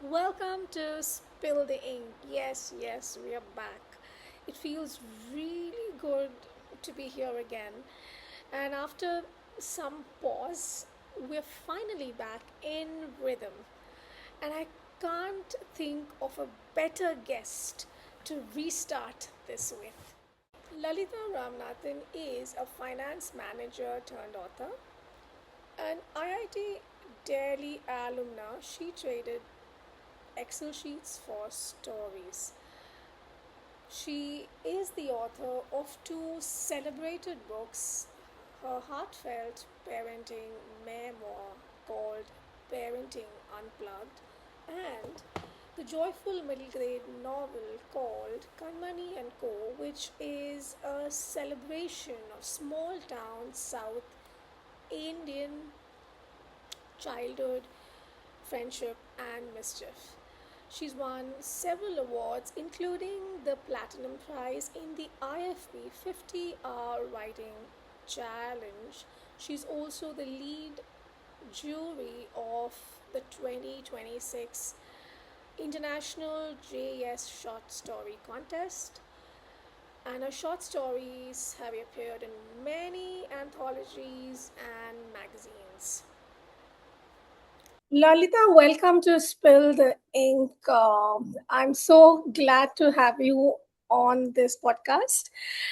Welcome to Spill the Ink. Yes, we are back. It feels really good to be here again. And after some pause, we're finally back in rhythm. And I can't think of a better guest to restart this with. Lalitha Ramanathan is a finance manager turned author. An IIT Delhi alumna, she traded Excel sheets for stories. She is the author of two celebrated books, her heartfelt parenting memoir called Parenting Unplugged, and the joyful middle grade novel called Kanmani Co, which is a celebration of small town South Indian childhood, friendship, and mischief. She's won several awards, including the Platinum Prize in the IFP 50-hour Writing Challenge. She's also the lead jury of the 2026 International JS Short Story Contest, and her short stories have appeared in many anthologies and magazines. Lalita, welcome to Spill the Ink. I'm so glad to have you on this podcast.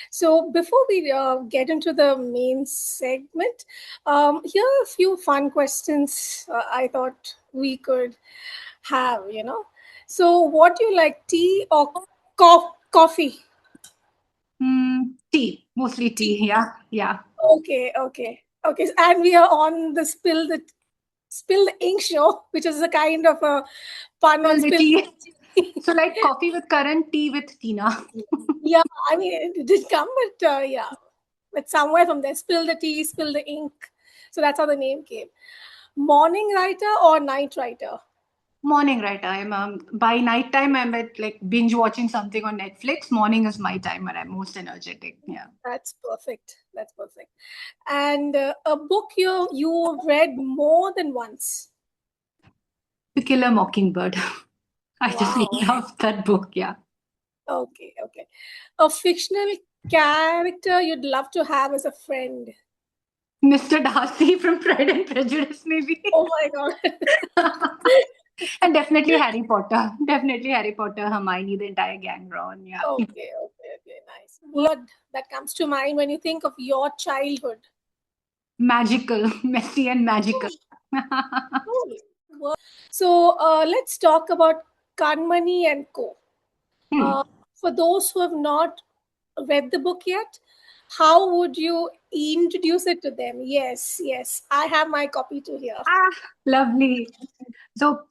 So, before we get into the main segment, here are a few fun questions I thought we could have. So, what do you like, tea or coffee? Tea, mostly Tea. tea. Yeah, yeah. Okay. And we are on the Spill the Ink show, which is a kind of a pun on Spill the spill. tea. So, like coffee with current, tea with Tina. Yeah, I mean, it did come, but yeah, but somewhere from there, spill the tea, spill the ink. So that's how the name came. Morning writer or night writer? Morning, right? I'm by night time. I'm at like binge watching something on Netflix. Morning is my time when I'm most energetic. Yeah. That's perfect. That's perfect. And a book you read more than once. To Kill a Mockingbird. I just Wow. love that book. Yeah. Okay. A fictional character you'd love to have as a friend. Mr. Darcy from Pride and Prejudice, maybe. Oh my god. And definitely Harry Potter. Definitely Harry Potter, Hermione, the entire gang, Ron. Yeah. Okay, nice. Word that comes to mind when you think of your childhood. Magical, messy and magical. Oh, so let's talk about Kanmani and Co. Hmm. Uh, for those who have not read the book yet, how would you introduce it to them? Yes, I have my copy to here. Ah, lovely. So,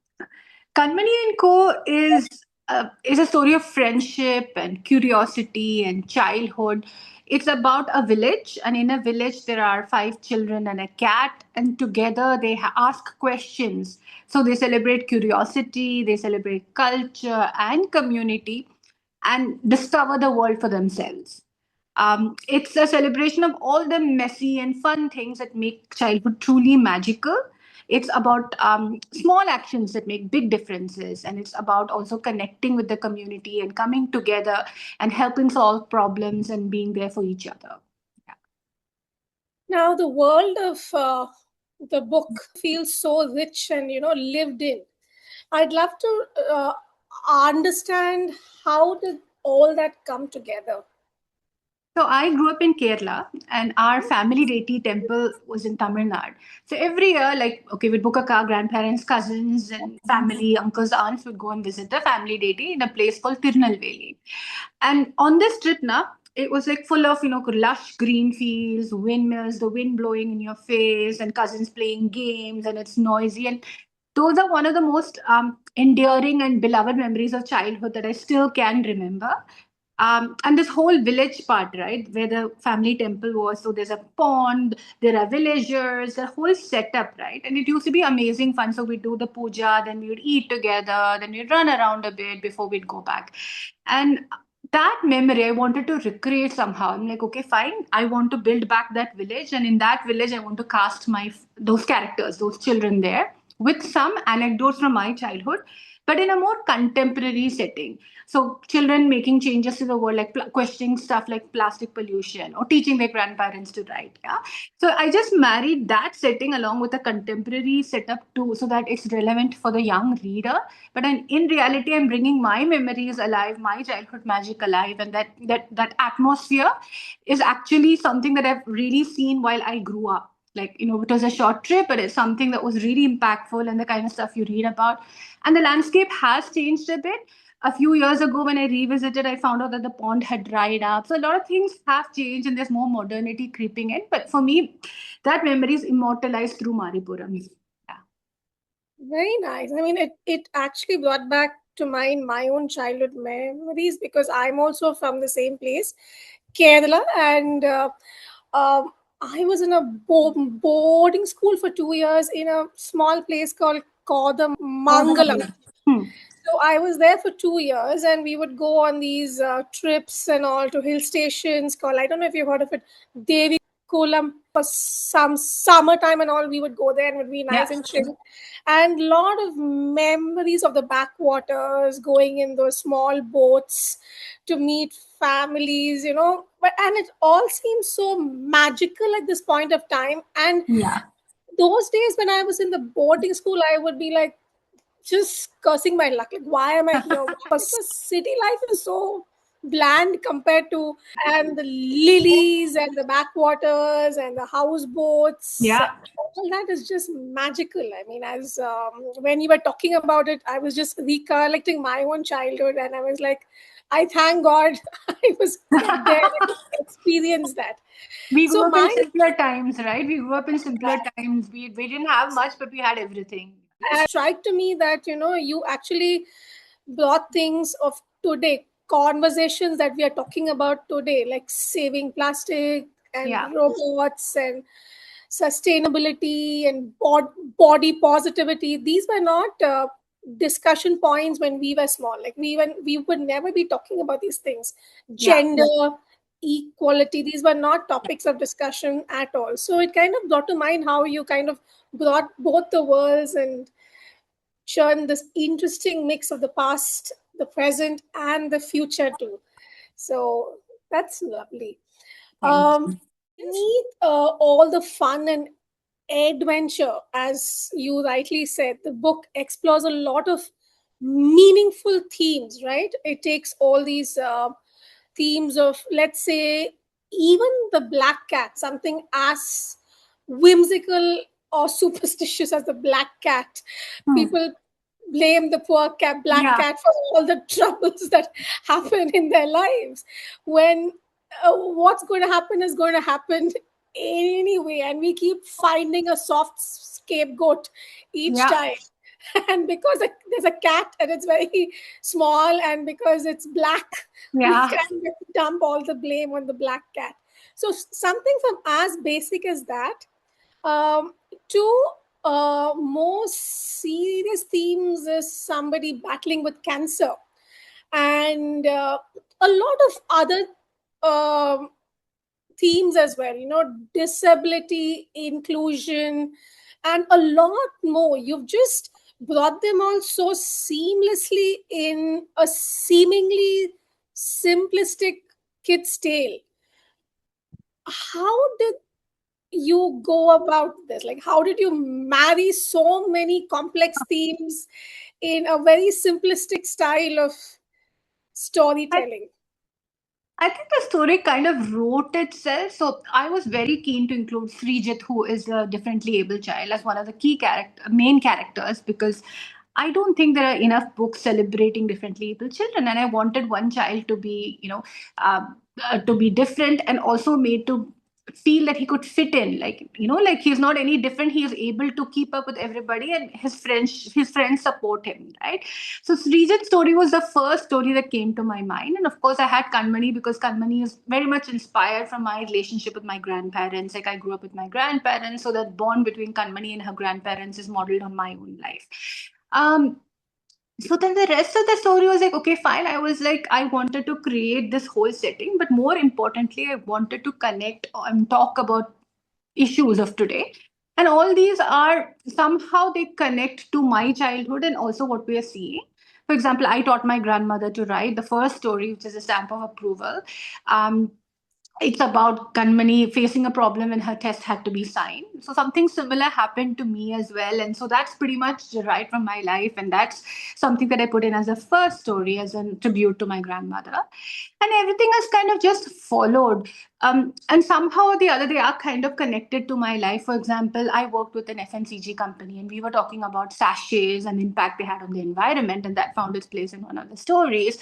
Kanmani and Co. is a story of friendship and curiosity and childhood. It's about a village, and in a village there are five children and a cat, and together they ask questions. So they celebrate curiosity, they celebrate culture and community, and discover the world for themselves. It's a celebration of all the messy and fun things that make childhood truly magical. It's about small actions that make big differences, and it's about also connecting with the community and coming together and helping solve problems and being there for each other. Yeah. Now, the world of the book feels so rich and lived in. I'd love to understand how did all that come together. So I grew up in Kerala, and our family deity temple was in Tamil Nadu. So every year, like, okay, we'd book a car, grandparents, cousins, and family, uncles, aunts would go and visit the family deity in a place called Tirunelveli. And on this trip, now it was like full of lush green fields, windmills, the wind blowing in your face, and cousins playing games, and it's noisy. And those are one of the most endearing and beloved memories of childhood that I still can remember. And this whole village part, right, where the family temple was. So there's a pond, there are villagers, the whole setup, right? And it used to be amazing fun. So we'd do the puja, then we would eat together, then we'd run around a bit before we'd go back. And that memory I wanted to recreate somehow. I'm like, okay, fine. I want to build back that village. And in that village, I want to cast those characters, those children there. with some anecdotes from my childhood, but in a more contemporary setting. So children making changes to the world, like questioning stuff like plastic pollution or teaching their grandparents to write. Yeah. So I just married that setting along with a contemporary setup too, so that it's relevant for the young reader. But in reality, I'm bringing my memories alive, my childhood magic alive, and that atmosphere is actually something that I've really seen while I grew up. Like, it was a short trip, but it's something that was really impactful and the kind of stuff you read about. And the landscape has changed a bit. A few years ago, when I revisited, I found out that the pond had dried up. So a lot of things have changed and there's more modernity creeping in. But for me, that memory is immortalized through Maripuram. Yeah. Very nice. I mean, it actually brought back to mind my own childhood memories because I'm also from the same place, Kerala, and I was in a boarding school for 2 years in a small place called Oh, the Kodamangalam. Mangala. Hmm. So I was there for 2 years, and we would go on these trips and all to hill stations called, I don't know if you've heard of it, Devi Kolam. For some summertime and all, we would go there and it would be Yeah. nice and chill. And lot of memories of the backwaters, going in those small boats to meet families, But and it all seems so magical at this point of time. And Yeah. those days when I was in the boarding school, I would be like just cursing my luck. Like, why am I here? Because city life is so bland compared to, and the lilies and the backwaters and the houseboats. Yeah. All that is just magical. I mean, as when you were talking about it, I was just recollecting my own childhood, and I was like, I thank God I was there to experience that. We So grew up in my simpler times, right? We grew up in simpler times. We didn't have much, but we had everything. strike to me that you actually brought things of today, conversations that we are talking about today, like saving plastic and Yeah. robots and sustainability and body positivity. These were not discussion points when we were small. Like we would never be talking about these things. Yeah. Gender equality, these were not topics of discussion at all. So it kind of brought to mind how you kind of brought both the worlds and churn this interesting mix of the past, the present, and the future too. So that's lovely. Thank you. Beneath all the fun and adventure, as you rightly said, the book explores a lot of meaningful themes, right? It takes all these themes of, let's say, even the black cat, something as whimsical or superstitious as the black cat. Hmm. People blame the poor cat, black Yeah. cat, for all the troubles that happen in their lives. When what's going to happen is going to happen anyway, and we keep finding a soft scapegoat each Yeah. time. And because there's a cat and it's very small, and because it's black, we Yeah. kind of dump all the blame on the black cat. So something from as basic as that, to more serious themes is somebody battling with cancer, and a lot of other um, themes as well, disability, inclusion, and a lot more. You've just brought them all so seamlessly in a seemingly simplistic kid's tale. How did you go about this? Like, how did you marry so many complex themes in a very simplistic style of I storytelling? I think the story kind of wrote itself. So I was very keen to include Srijit, who is a differently able child, as one of the main characters, because I don't think there are enough books celebrating differently able children, and I wanted one child to be, to be different and also made to feel that he could fit in, like, like he's not any different. He is able to keep up with everybody, and his friends support him, right? So Srijit's story was the first story that came to my mind. And of course, I had Kanmani because Kanmani is very much inspired from my relationship with my grandparents. Like, I grew up with my grandparents, so that bond between Kanmani and her grandparents is modeled on my own life. Um, so then the rest of the story was like, okay, fine. I was like, I wanted to create this whole setting, but more importantly, I wanted to connect and talk about issues of today. And all these are somehow they connect to my childhood and also what we are seeing. For example, I taught my grandmother to write the first story, which is a stamp of approval. Um, it's about Kanmani facing a problem when her test had to be signed. So something similar happened to me as well. And so that's pretty much derived from my life. And that's something that I put in as a first story, as a tribute to my grandmother. And everything has kind of just followed. And somehow or the other, they are kind of connected to my life. For example, I worked with an FMCG company and we were talking about sachets and the impact they had on the environment. And that found its place in one of the stories.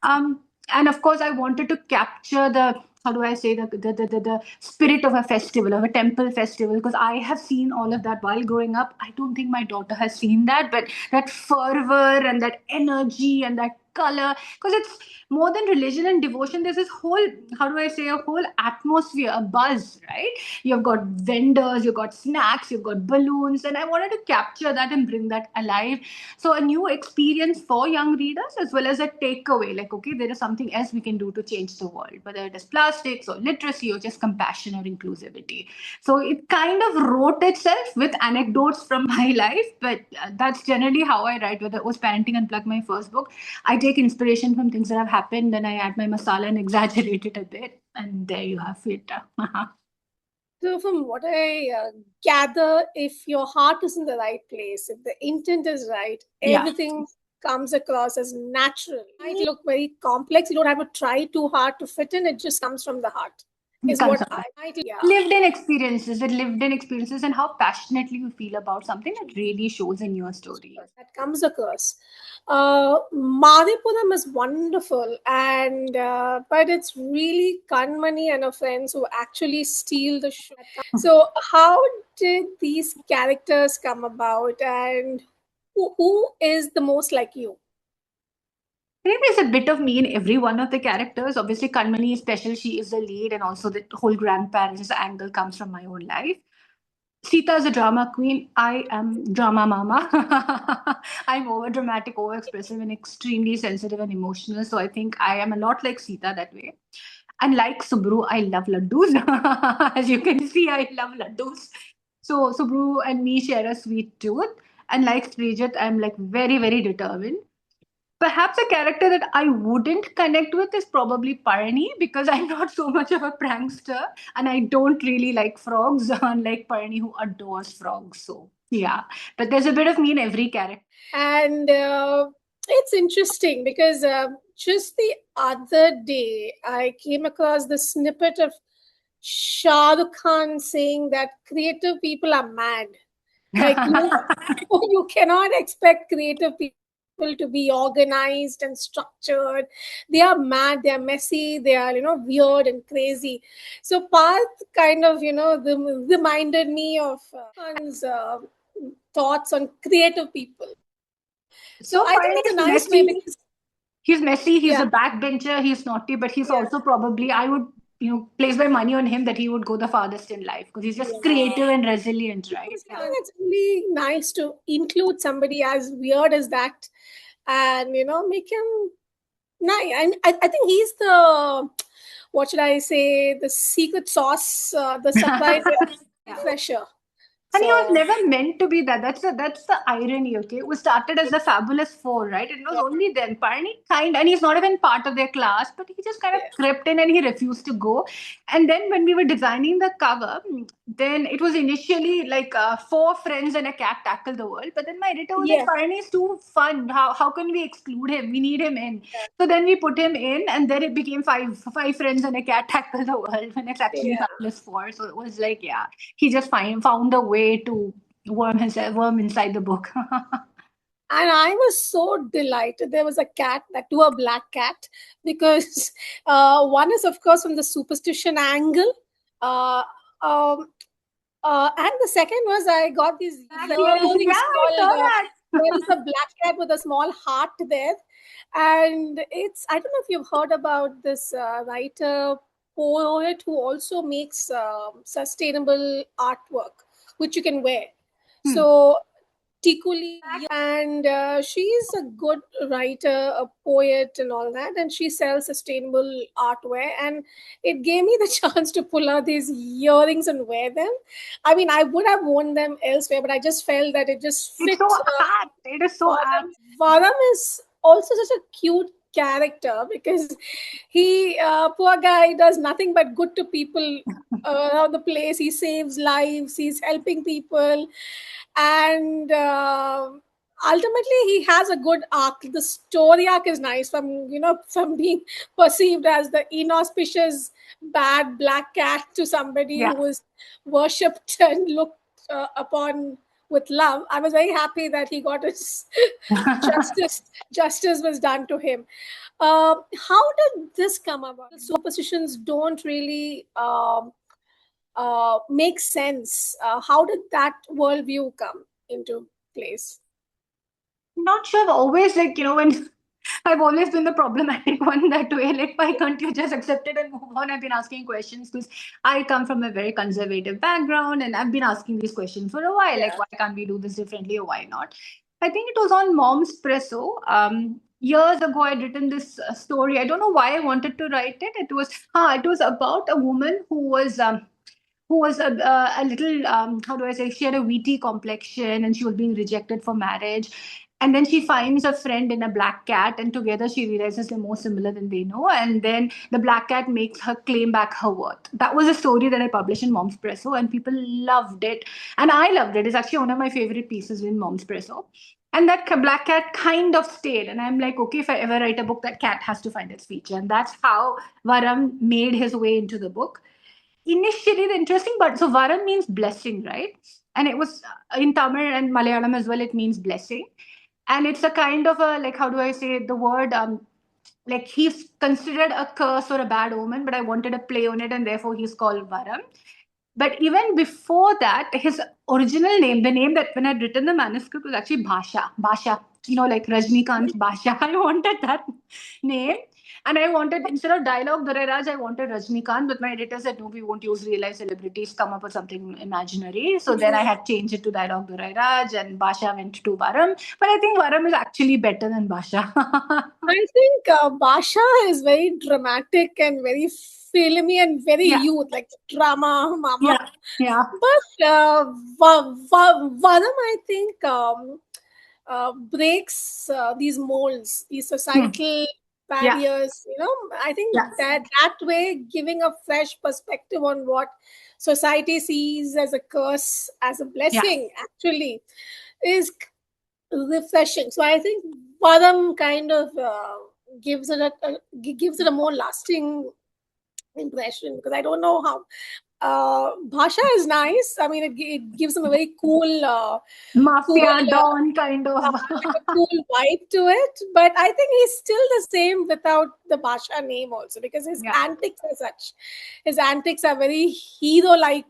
And of course, I wanted to capture the, how do I say, the spirit of a festival, of a temple festival, because I have seen all of that while growing up. I don't think my daughter has seen that, but that fervor and that energy and that color, because it's more than religion and devotion. There's this whole, how do I say, a whole atmosphere, a buzz, right? You've got vendors, you've got snacks, you've got balloons, and I wanted to capture that and bring that alive. So a new experience for young readers as well as a takeaway, like, okay, there is something else we can do to change the world, whether it is plastics or literacy or just compassion or inclusivity. So it kind of wrote itself with anecdotes from my life, but that's generally how I write. Whether it was Parenting Unplugged, my first book, I take inspiration from things that have happened, then I add my masala and exaggerate it a bit, and there you have it. So, from what I gather, if your heart is in the right place, if the intent is right, Yeah. everything comes across as natural. It might look very complex. You don't have to try too hard to fit in. It just comes from the heart. Is Comes what out. yeah. Lived in experiences, and how passionately you feel about something that really shows in your story. That comes across. Madhipuram is wonderful, and but it's really Kanmani and her friends who actually steal the show. So, how did these characters come about, and who is the most like you? I think there's a bit of me in every one of the characters. Obviously, Kanmani is special. She is the lead, and also the whole grandparents angle comes from my own life. Sita is a drama queen. I am drama mama. I'm over dramatic, over expressive, and extremely sensitive and emotional. So I think I am a lot like Sita that way. And like Subru, I love laddus. As you can see, I love laddus. So Subru and me share a sweet tooth. And like Srijat, I'm like very, very determined. Perhaps a character that I wouldn't connect with is probably Parani because I'm not so much of a prankster and I don't really like frogs, unlike Parani who adores frogs. So, yeah. But there's a bit of me in every character. And it's interesting because just the other day I came across the snippet of Shah Rukh Khan saying that creative people are mad. Like you cannot expect creative people to be organized and structured. They are mad, they are messy, they are weird and crazy. So Parth kind of reminded me of Khan's thoughts on creative people. So So I think Parani that's a is nice way messy. because He's messy, he's yeah, a backbencher, he's naughty, but he's yeah, also probably, I would, place my money on him that he would go the farthest in life because he's just yeah. creative and resilient, right? I think it's really nice to include somebody as weird as that, and make him nice. I think he's the, what should I say, the secret sauce, the surprise fresher. And he was So never meant to be that. That's the irony, okay? It was started as the Fabulous Four, right? It was only then. Parni and he's not even part of their class, but he just kind of yeah, crept in and he refused to go. And then when we were designing the cover, then it was initially like four friends and a cat tackle the world. But then my editor was like, yeah, Parni is too fun. How can we exclude him? We need him in. So then we put him in, and then it became five friends and a cat tackle the world when it's actually yeah. Fabulous Four. So it was like, yeah, he just found a way to worm inside the book. And I was so delighted. There was a cat, that too a black cat, because one is, of course, from the superstition angle. Uh, um, and the second was I got these Yeah, earrings I called, saw that. there is a black cat with a small heart there. And I don't know if you've heard about this writer, poet who also makes sustainable artwork, which you can wear. Hmm. So equally and she's a good writer, a poet and all that, and she sells sustainable artware, and it gave me the chance to pull out these earrings and wear them. I mean, I would have worn them elsewhere, but I just felt that it just It's so fit apt. It is so Varam. apt. Varam is also such a cute character because he, poor guy, does nothing but good to people around the place. He saves lives, he's helping people, and ultimately he has a good arc. The story arc is nice, from from being perceived as the inauspicious bad black cat to somebody Yeah. who is worshipped and looked upon with love. I was very happy that he got his justice was done to him. How did this come about? Superstitions don't really make sense. How did that worldview come into place? Not sure. I've always, like, when I've always been the problematic one that way. Like, why can't you just accept it and move on? I've been asking questions because I come from a very conservative background, and I've been asking these questions for a while. Like, Yeah. why can't we do this differently, or why not? I think it was on Mom's Presso. Years ago, I'd written this story. I don't know why I wanted to write it. It was about a woman who was a little, how do I say, she had a wheaty complexion and she was being rejected for marriage. And then she finds a friend in a black cat, and together she realizes they're more similar than they know. And then the black cat makes her claim back her worth. That was a story that I published in Mom's Presso, and people loved it. And I loved it. It's actually one of my favorite pieces in Mom's Presso. And that black cat kind of stayed. And I'm like, okay, if I ever write a book, that cat has to find its feature. And that's how Varam made his way into the book. Initially, the interesting part, so Varam means blessing, right? And it was in Tamil and Malayalam as well, it means blessing. And it's a kind of a, like, how do I say the word? Like, he's considered a curse or a bad omen, but I wanted a play on it, and therefore he's called Varam. But even before that, his original name, the name that when I'd written the manuscript, was actually Bhasha. Bhasha, like Rajnikant's Bhasha. I wanted that name. And I wanted, instead of dialogue Duraraj, I wanted Rajnikant, but my editor said, no, we won't use real life celebrities, come up with something imaginary. So then I had changed it to dialogue Duraraj, and Basha went to Varam. But I think Varam is actually better than Basha. I think Basha is very dramatic and very filmy and very Yeah, youth, like drama, mama. yeah, yeah. But Varam, I think, breaks these molds, these Hmm. societal Yeah, barriers. I think yeah, that way, giving a fresh perspective on what society sees as a curse, as a yeah. blessing, actually, is refreshing. So I think Padam kind of gives it a more lasting impression, because I don't know how. Bhasha is nice. I mean, it gives them a very cool, Mafia Don kind of. like a cool vibe to it. But I think he's still the same without the Basha name also, because his Yeah, antics are such. His antics are very hero-like,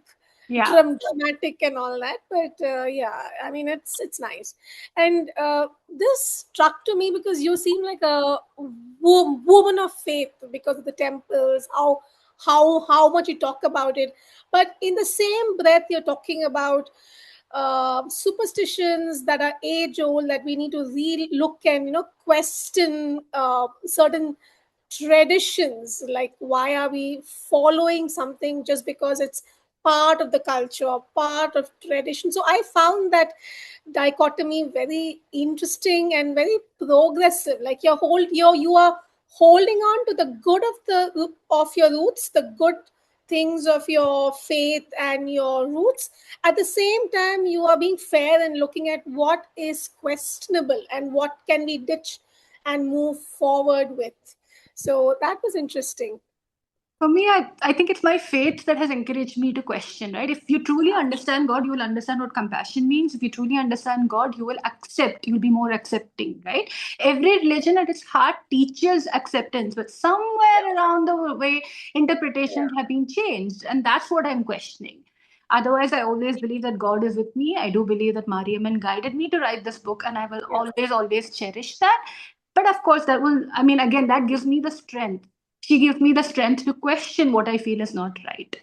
yeah. dramatic and all that. But yeah, I mean, it's nice. And this struck to me because you seem like a woman of faith because of the temples, how much you talk about it. But in the same breath, you're talking about superstitions that are age old, that we need to look and question certain traditions, like why are we following something just because it's part of the culture or part of tradition. So I found that dichotomy very interesting and very progressive. Like you are holding on to the good of your roots, the good things of your faith and your roots. At the same time, you are being fair and looking at what is questionable and what can we ditch and move forward with. So that was interesting. For me, I think it's my faith that has encouraged me to question, right? If you truly understand God, you will understand what compassion means. If you truly understand God, you will accept, you'll be more accepting, right? Every religion at its heart teaches acceptance, but somewhere around the way, interpretations have been changed. And that's what I'm questioning. Otherwise, I always believe that God is with me. I do believe that Mariaman guided me to write this book, and I will Yeah. always cherish that. But of course, that will, I mean, again, that gives me the strength. She gives me the strength to question what I feel is not right.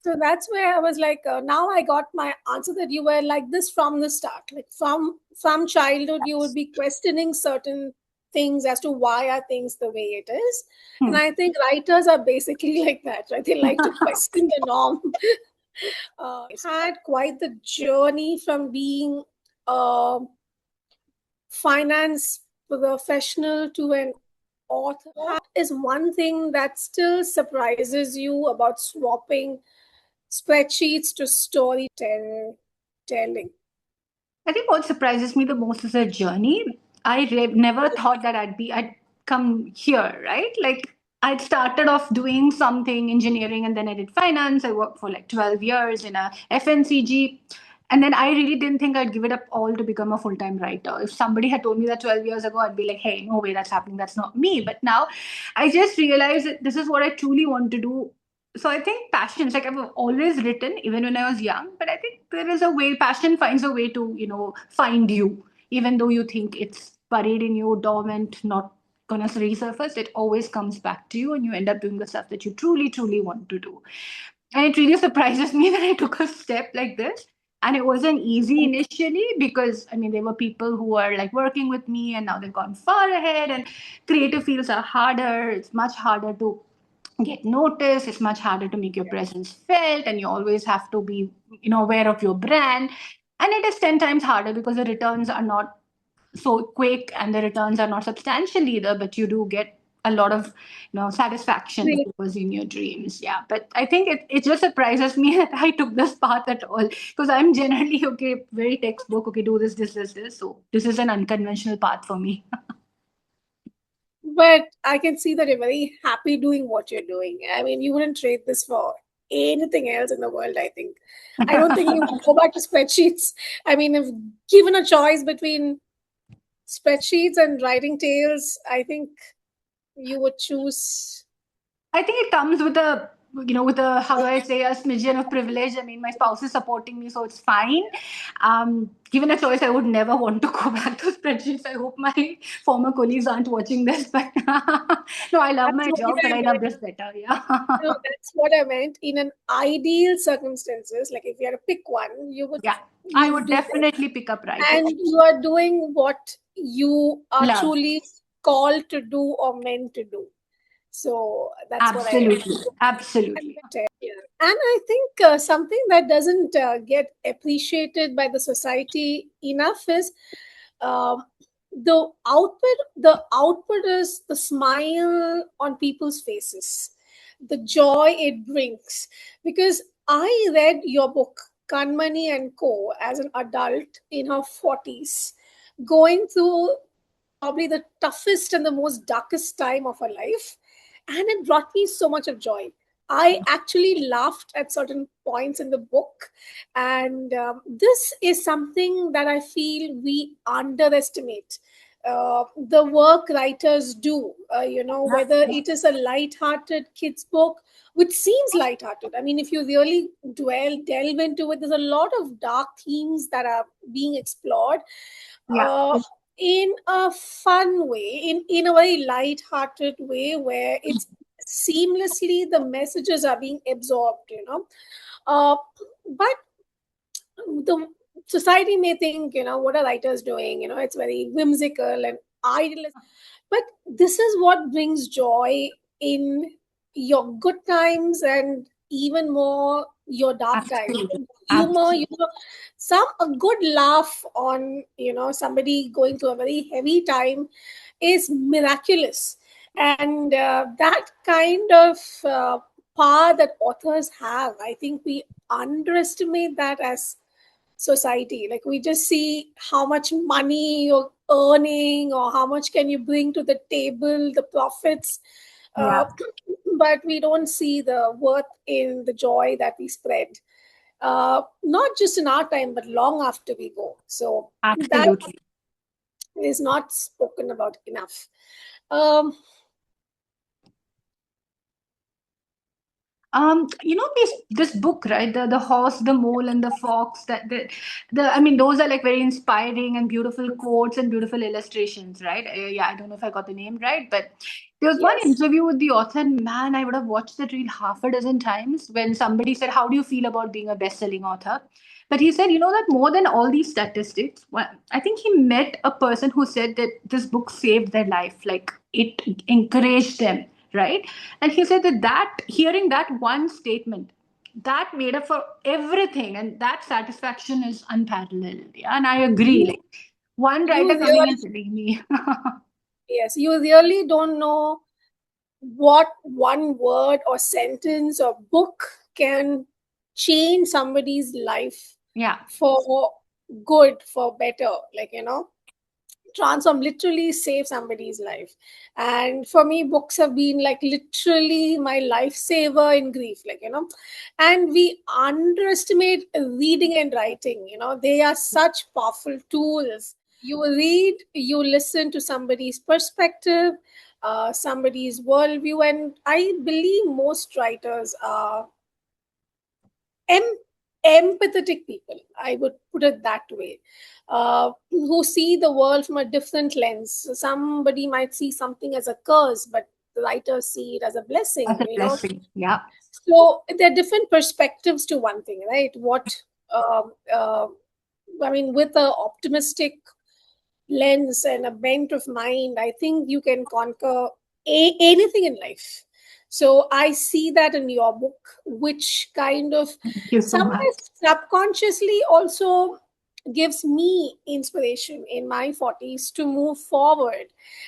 So that's where I was like, now I got my answer that you were like this from the start. Like from childhood, you would be questioning certain things as to why are things the way it is. And I think writers are basically like that, right? They like to question the norm. Had quite the journey from being a finance professional to an author. Is one thing that still surprises you about swapping spreadsheets to storytelling? I think what surprises me the most is the journey. Never thought that I'd come here, right? Like I'd started off doing something engineering and then I did finance. I worked for like 12 years in a FNCG. And then I really didn't think I'd give it up all to become a full-time writer. If somebody had told me that 12 years ago, I'd be like, hey, no way that's happening. That's not me. But now I just realized that this is what I truly want to do. So I think passion, like I've always written, even when I was young, but I think there is a way, passion finds a way to, find you, even though you think it's buried in you, dormant, not gonna resurface, it always comes back to you and you end up doing the stuff that you truly, truly want to do. And it really surprises me that I took a step like this. And it wasn't easy initially because, I mean, there were people who were like working with me and now they've gone far ahead and creative fields are harder. It's much harder to get noticed. It's much harder to make your presence felt and you always have to be, aware of your brand. And it is 10 times harder because the returns are not so quick and the returns are not substantial either, but you do get a lot of satisfaction Great. was in your dreams. Yeah, but I think it just surprises me that I took this path at all because I'm generally okay, very textbook, okay, do this, so this is an unconventional path for me. But I can see that you're very happy doing what you're doing. I mean, you wouldn't trade this for anything else in the world, I think. I don't think you would go back to spreadsheets. I mean, if given a choice between spreadsheets and writing tales, I think you would choose. I think it comes with a how do I say, a smidgen of privilege. I mean, my spouse is supporting me, so it's fine. Given a choice, I would never want to go back to spreadsheets. I hope my former colleagues aren't watching this, but no, I love That's my what job, but I I love meant. this better. Yeah, No, that's what I meant. In an ideal circumstances, like if you had to pick one, yeah. I you would would do this. definitely pick up writing. And you are doing what you are Love, truly called to do or meant to do. So that's what I absolutely, absolutely. and I think something that doesn't get appreciated by the society enough is um, the output is the smile on people's faces, the joy it brings. Because I read your book Kanmani and Co as an adult in her 40s, going through probably the toughest and the most darkest time of her life, and it brought me so much of joy. I actually laughed at certain points in the book, and this is something that I feel we underestimate. The work writers do, whether it is a light-hearted kids book, which seems light-hearted. I mean, if you really delve into it, there's a lot of dark themes that are being explored. Yeah, In a fun way, in a very light-hearted way, where it's seamlessly the messages are being absorbed. Uh, but the society may think, what are writers doing? It's very whimsical and idealistic. But this is what brings joy in your good times and even more your dark times. absolutely, Humor, absolutely. some a good laugh on somebody going through a very heavy time is miraculous, and that kind of power that authors have, I think we underestimate that as society. Like we just see how much money you're earning or how much can you bring to the table, the profits, uh, Yeah, but we don't see the worth in the joy that we spread, not just in our time but long after we go. So that absolutely. is not spoken about enough. um, This book, right? The horse, the mole, and the fox. I mean, those are like very inspiring and beautiful quotes and beautiful illustrations, right? Yeah, I don't know if I got the name right, but there was one Yes. interview with the author, and man, I would have watched that reel half a dozen times when somebody said, "How do you feel about being a best-selling author?" But he said, that more than all these statistics, I think he met a person who said that this book saved their life, like it encouraged them, right? And he said that hearing that one statement, that made up for everything, and that satisfaction is unparalleled. Yeah, and I agree. You Like one you writer coming really and telling me, yes, you really don't know what one word or sentence or book can change somebody's life yeah, for good, for better. Like, transform, literally save somebody's life. And for me, books have been like literally my lifesaver in grief, and we underestimate reading and writing. They are such powerful tools. You read, you listen to somebody's perspective, somebody's worldview, and I believe most writers are em- empathetic people, I would put it that way, who see the world from a different lens. So somebody might see something as a curse, but the writers see it as a that's blessing. a blessing. Yeah, So there are different perspectives to one thing, right? Um, uh, I mean, with a optimistic lens and a bent of mind, I think you can conquer anything in life. So I see that in your book, which kind of thank you so much. somewhere subconsciously also gives me inspiration in my 40s to move forward.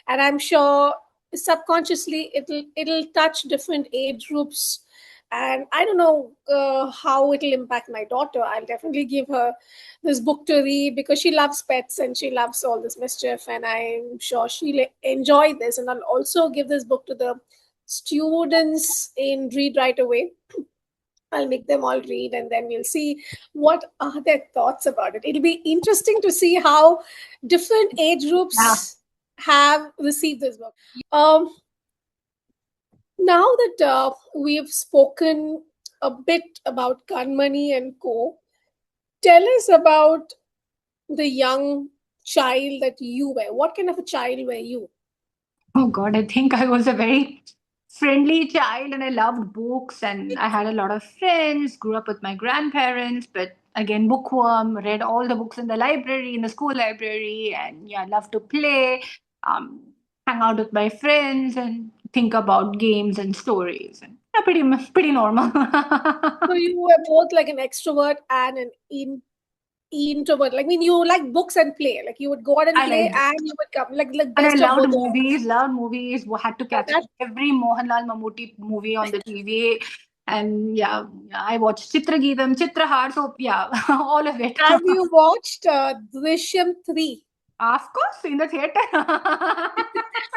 And I'm sure subconsciously it'll touch different age groups. And I don't know how it'll impact my daughter. I'll definitely give her this book to read because she loves pets and she loves all this mischief, and I'm sure she'll enjoy this. And I'll also give this book to the students in Read Right Away. I'll make them all read, and then we'll see what are their thoughts about it. It'll be interesting to see how different age Yeah. groups have received this book. um, Now that we've spoken a bit about Kanmani and Co, tell us about the young child that you were. What kind of a child were you? Oh God, I think I was a very friendly child and I loved books and I had a lot of friends, grew up with my grandparents, but again, bookworm, read all the books in the library, in the school library, and yeah, loved to play, um, hang out with my friends and think about games and stories. And yeah, pretty normal. So you were both like an extrovert and an introvert. Like, I mean, you like books and play. Like, you would go out and I play, like books. and you would come like And I best of loved both the worlds. movies, loved movies, had to catch That every Mohanlal Mammootty movie on the TV. And yeah, I watched Chitrageetam, Chitrahar, so yeah, all of it. have you watched Drishyam 3? Of course, in the theater.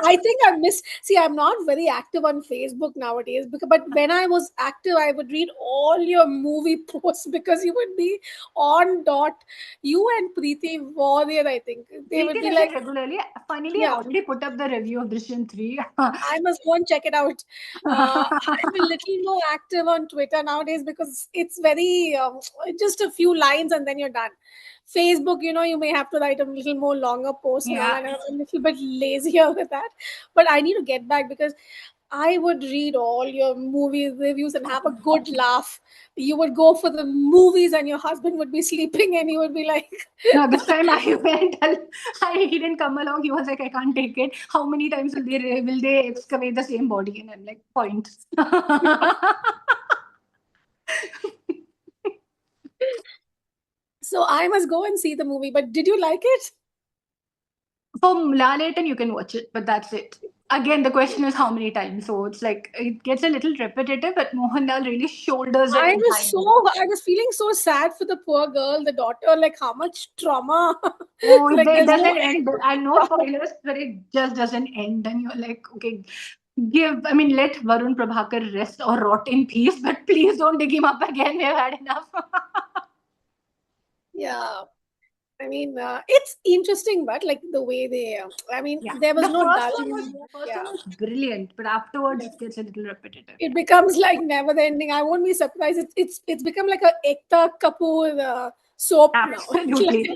I think I miss. See, I'm not very active on Facebook nowadays, but when I was active, I would read all your movie posts because you would be on dot. You and Preeti Warrior, I think they would Preeti be does it like, regularly. Funnily, I yeah, already put up the review of Drishyam 3. I must go and check it out. I'm a little more active on Twitter nowadays because it's very just a few lines and then you're done. Facebook, you may have to write a little more longer post and all, Yeah. and I'm a little bit lazier with that. But I need to get back because I would read all your movie reviews and have a good laugh. You would go for the movies and your husband would be sleeping and you would be like, No, this time I went. He didn't come along. He was like, I can't take it. How many times will they excavate the same body? And I'm like, point. so I must go and see the movie. But did you like it? For La Layton, you can watch it, but that's it. Again, the question is how many times. So it's like it gets a little repetitive, but Mohanlal really shoulders it entirely. I was feeling so sad for the poor girl, the daughter, like how much trauma. Oh, Like it there's no doesn't end. I know spoilers, but it just doesn't end. And you're like, okay, let Varun Prabhakar rest or rot in peace, but please don't dig him up again. We've had enough. yeah. I mean, it's interesting, but like the way they, I mean, Yeah. there was The no first one was dulling. the first one Yeah. was brilliant, but afterwards it gets a little repetitive. It becomes like never ending. I won't be surprised. It's become like a Ekta Kapoor soap now. Absolutely.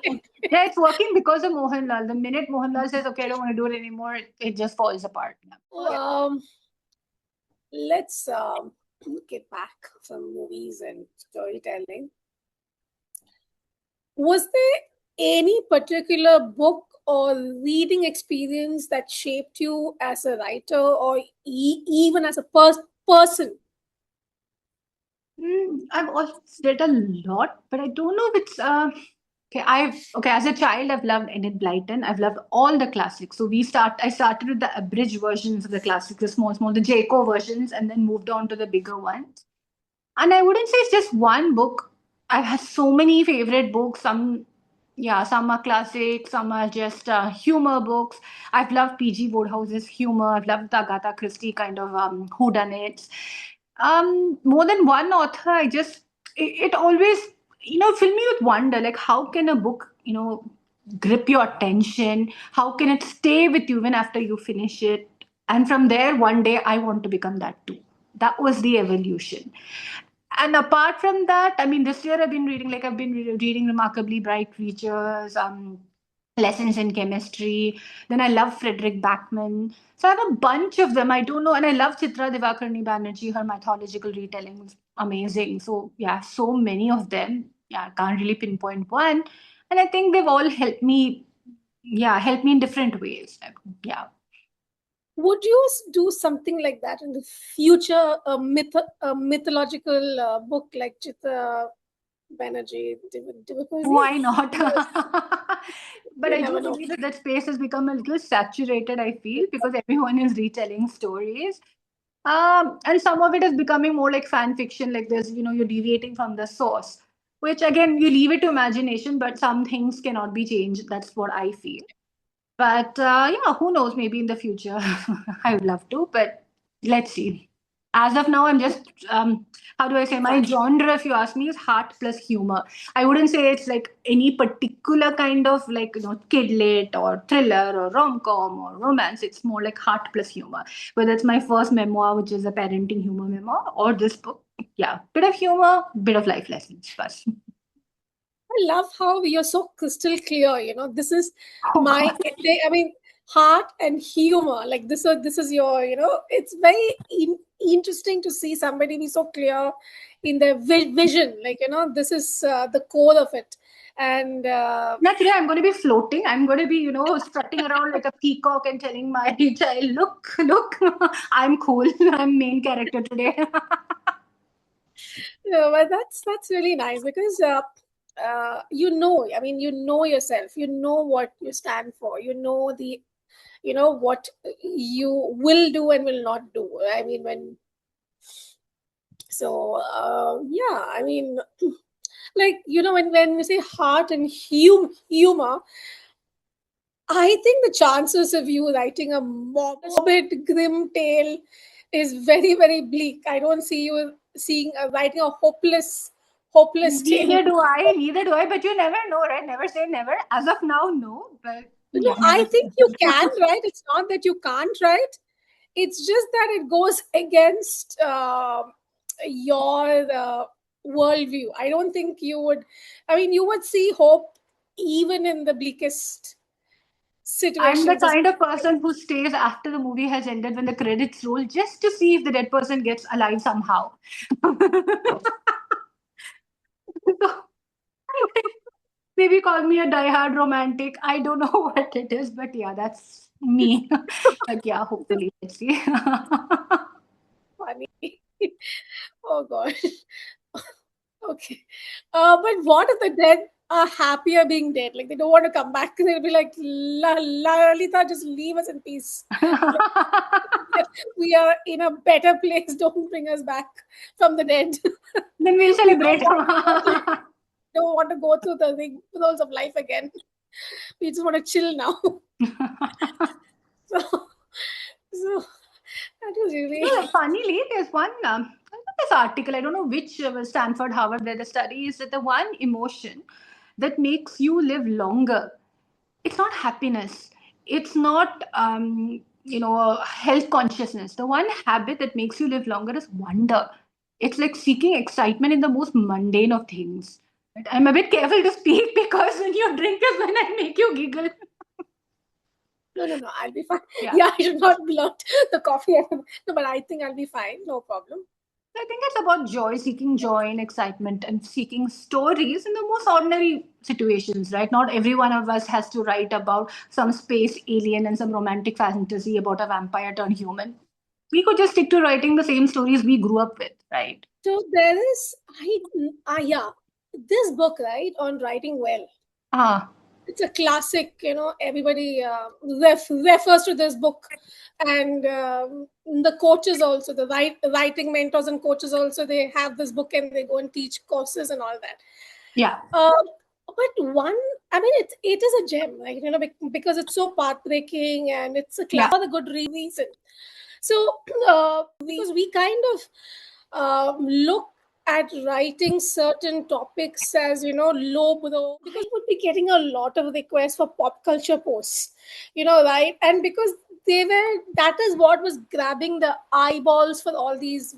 Yeah, it's working because of Mohanlal. The minute Mohanlal says, okay, I don't want to do it anymore, it just falls apart. So, let's get back some movies and storytelling. Was there any particular book or reading experience that shaped you as a writer or even as a person? I've also read a lot, but I don't know if it's okay. As a child I've loved Enid Blyton. I've loved all the classics. So I started with the abridged versions of the classics, the small, the Jaco versions, and then moved on to the bigger ones. And I wouldn't say it's just one book. I've had so many favorite books. Some are classic, some are just humor books. I've loved PG Woodhouse's humor. I've loved the Agatha Christie kind of whodunits. More than one author, it always fill me with wonder. Like, how can a book grip your attention? How can it stay with you even after you finish it? And from there, one day I want to become that too. That was the evolution. And apart from that, I mean, this year I've been reading Remarkably Bright Creatures, Lessons in Chemistry. Then I love Frederick Backman. So I have a bunch of them. I don't know. And I love Chitra Divakarni Banerjee. Her mythological retelling is amazing. So yeah, so many of them. Yeah, I can't really pinpoint one. And I think they've all helped me in different ways. Yeah. Would you do something like that in the future? A mythological book like Chitra Banerjee, Divakaruni? Why not? But You I do never know. believe that space has become a little saturated, I feel, because everyone is retelling stories. And some of it is becoming more like fan fiction, like you're deviating from the source, which again, you leave it to imagination, but some things cannot be changed. That's what I feel. But yeah, who knows? Maybe in the future, I would love to, but let's see. As of now, I'm just how do I say? My genre, if you ask me, is heart plus humor. I wouldn't say it's like any particular kind of like kidlit or thriller or rom com or romance. It's more like heart plus humor. Whether it's my first memoir, which is a parenting humor memoir, or this book, yeah, bit of humor, bit of life lessons. First. I love how you're so crystal clear. This is Oh my, God. I mean, heart and humor. Like this is your, it's very interesting to see somebody be so clear in their vision. Like, this is the core of it. And Yeah, today I'm going to be floating. I'm going to be, strutting around like a peacock and telling my child, look, I'm cool. I'm main character today. but that's really nice because I mean, you know yourself, you know what you stand for, what you will do and will not do. I mean, yeah, I mean, like, when you say heart and humor, I think the chances of you writing a morbid, grim tale is very, very bleak. I don't see you writing a hopeless tale. Neither do I, but you never know, right? Never say never. As of now, no, but No, yeah, never I say think you can write. It's not that you can't write. It's just that it goes against your worldview. I don't think you would. I mean, you would see hope even in the bleakest I'm the situations. kind of person who stays after the movie has ended when the credits roll just to see if the dead person gets alive somehow. So, maybe call me a diehard romantic. I don't know what it is, but yeah, that's me. But yeah, hopefully, let's see. Funny. Oh gosh. Okay. But what if the dead are happier being dead? Like they don't want to come back. They'll be like, Lalita, just leave us in peace. Like, we are in a better place. Don't bring us back from the dead. Then we'll We don't celebrate. want to go through, don't want to go through the rigmaroles of life again. We just want to chill now. So, so that was really Funnily, there's one this article. I don't know which Stanford, Harvard, where the study is that the one emotion that makes you live longer. It's not happiness. It's not health consciousness. The one habit that makes you live longer is wonder. It's like seeking excitement in the most mundane of things. Right? I'm a bit careful to speak because when you drink is when I make you giggle. No, I'll be fine. Yeah. Yeah, I should not blurt the coffee. No, but I think I'll be fine. No problem. I think it's about joy, seeking joy and excitement, and seeking stories in the most ordinary situations, right? Not every one of us has to write about some space alien and some romantic fantasy about a vampire turned human. We could just stick to writing the same stories we grew up with, right? So there is, yeah, this book, right, on writing well. Ah, It's a classic, everybody refers to this book. And the coaches also, the writing mentors and coaches also, they have this book and they go and teach courses and all that. yeah, But I mean, it is a gem, right? Because it's so pathbreaking and it's a yeah, class for the good reason. So, because we kind of look at writing certain topics as low below, because we would be getting a lot of requests for pop culture posts, right? And because that is what was grabbing the eyeballs for all these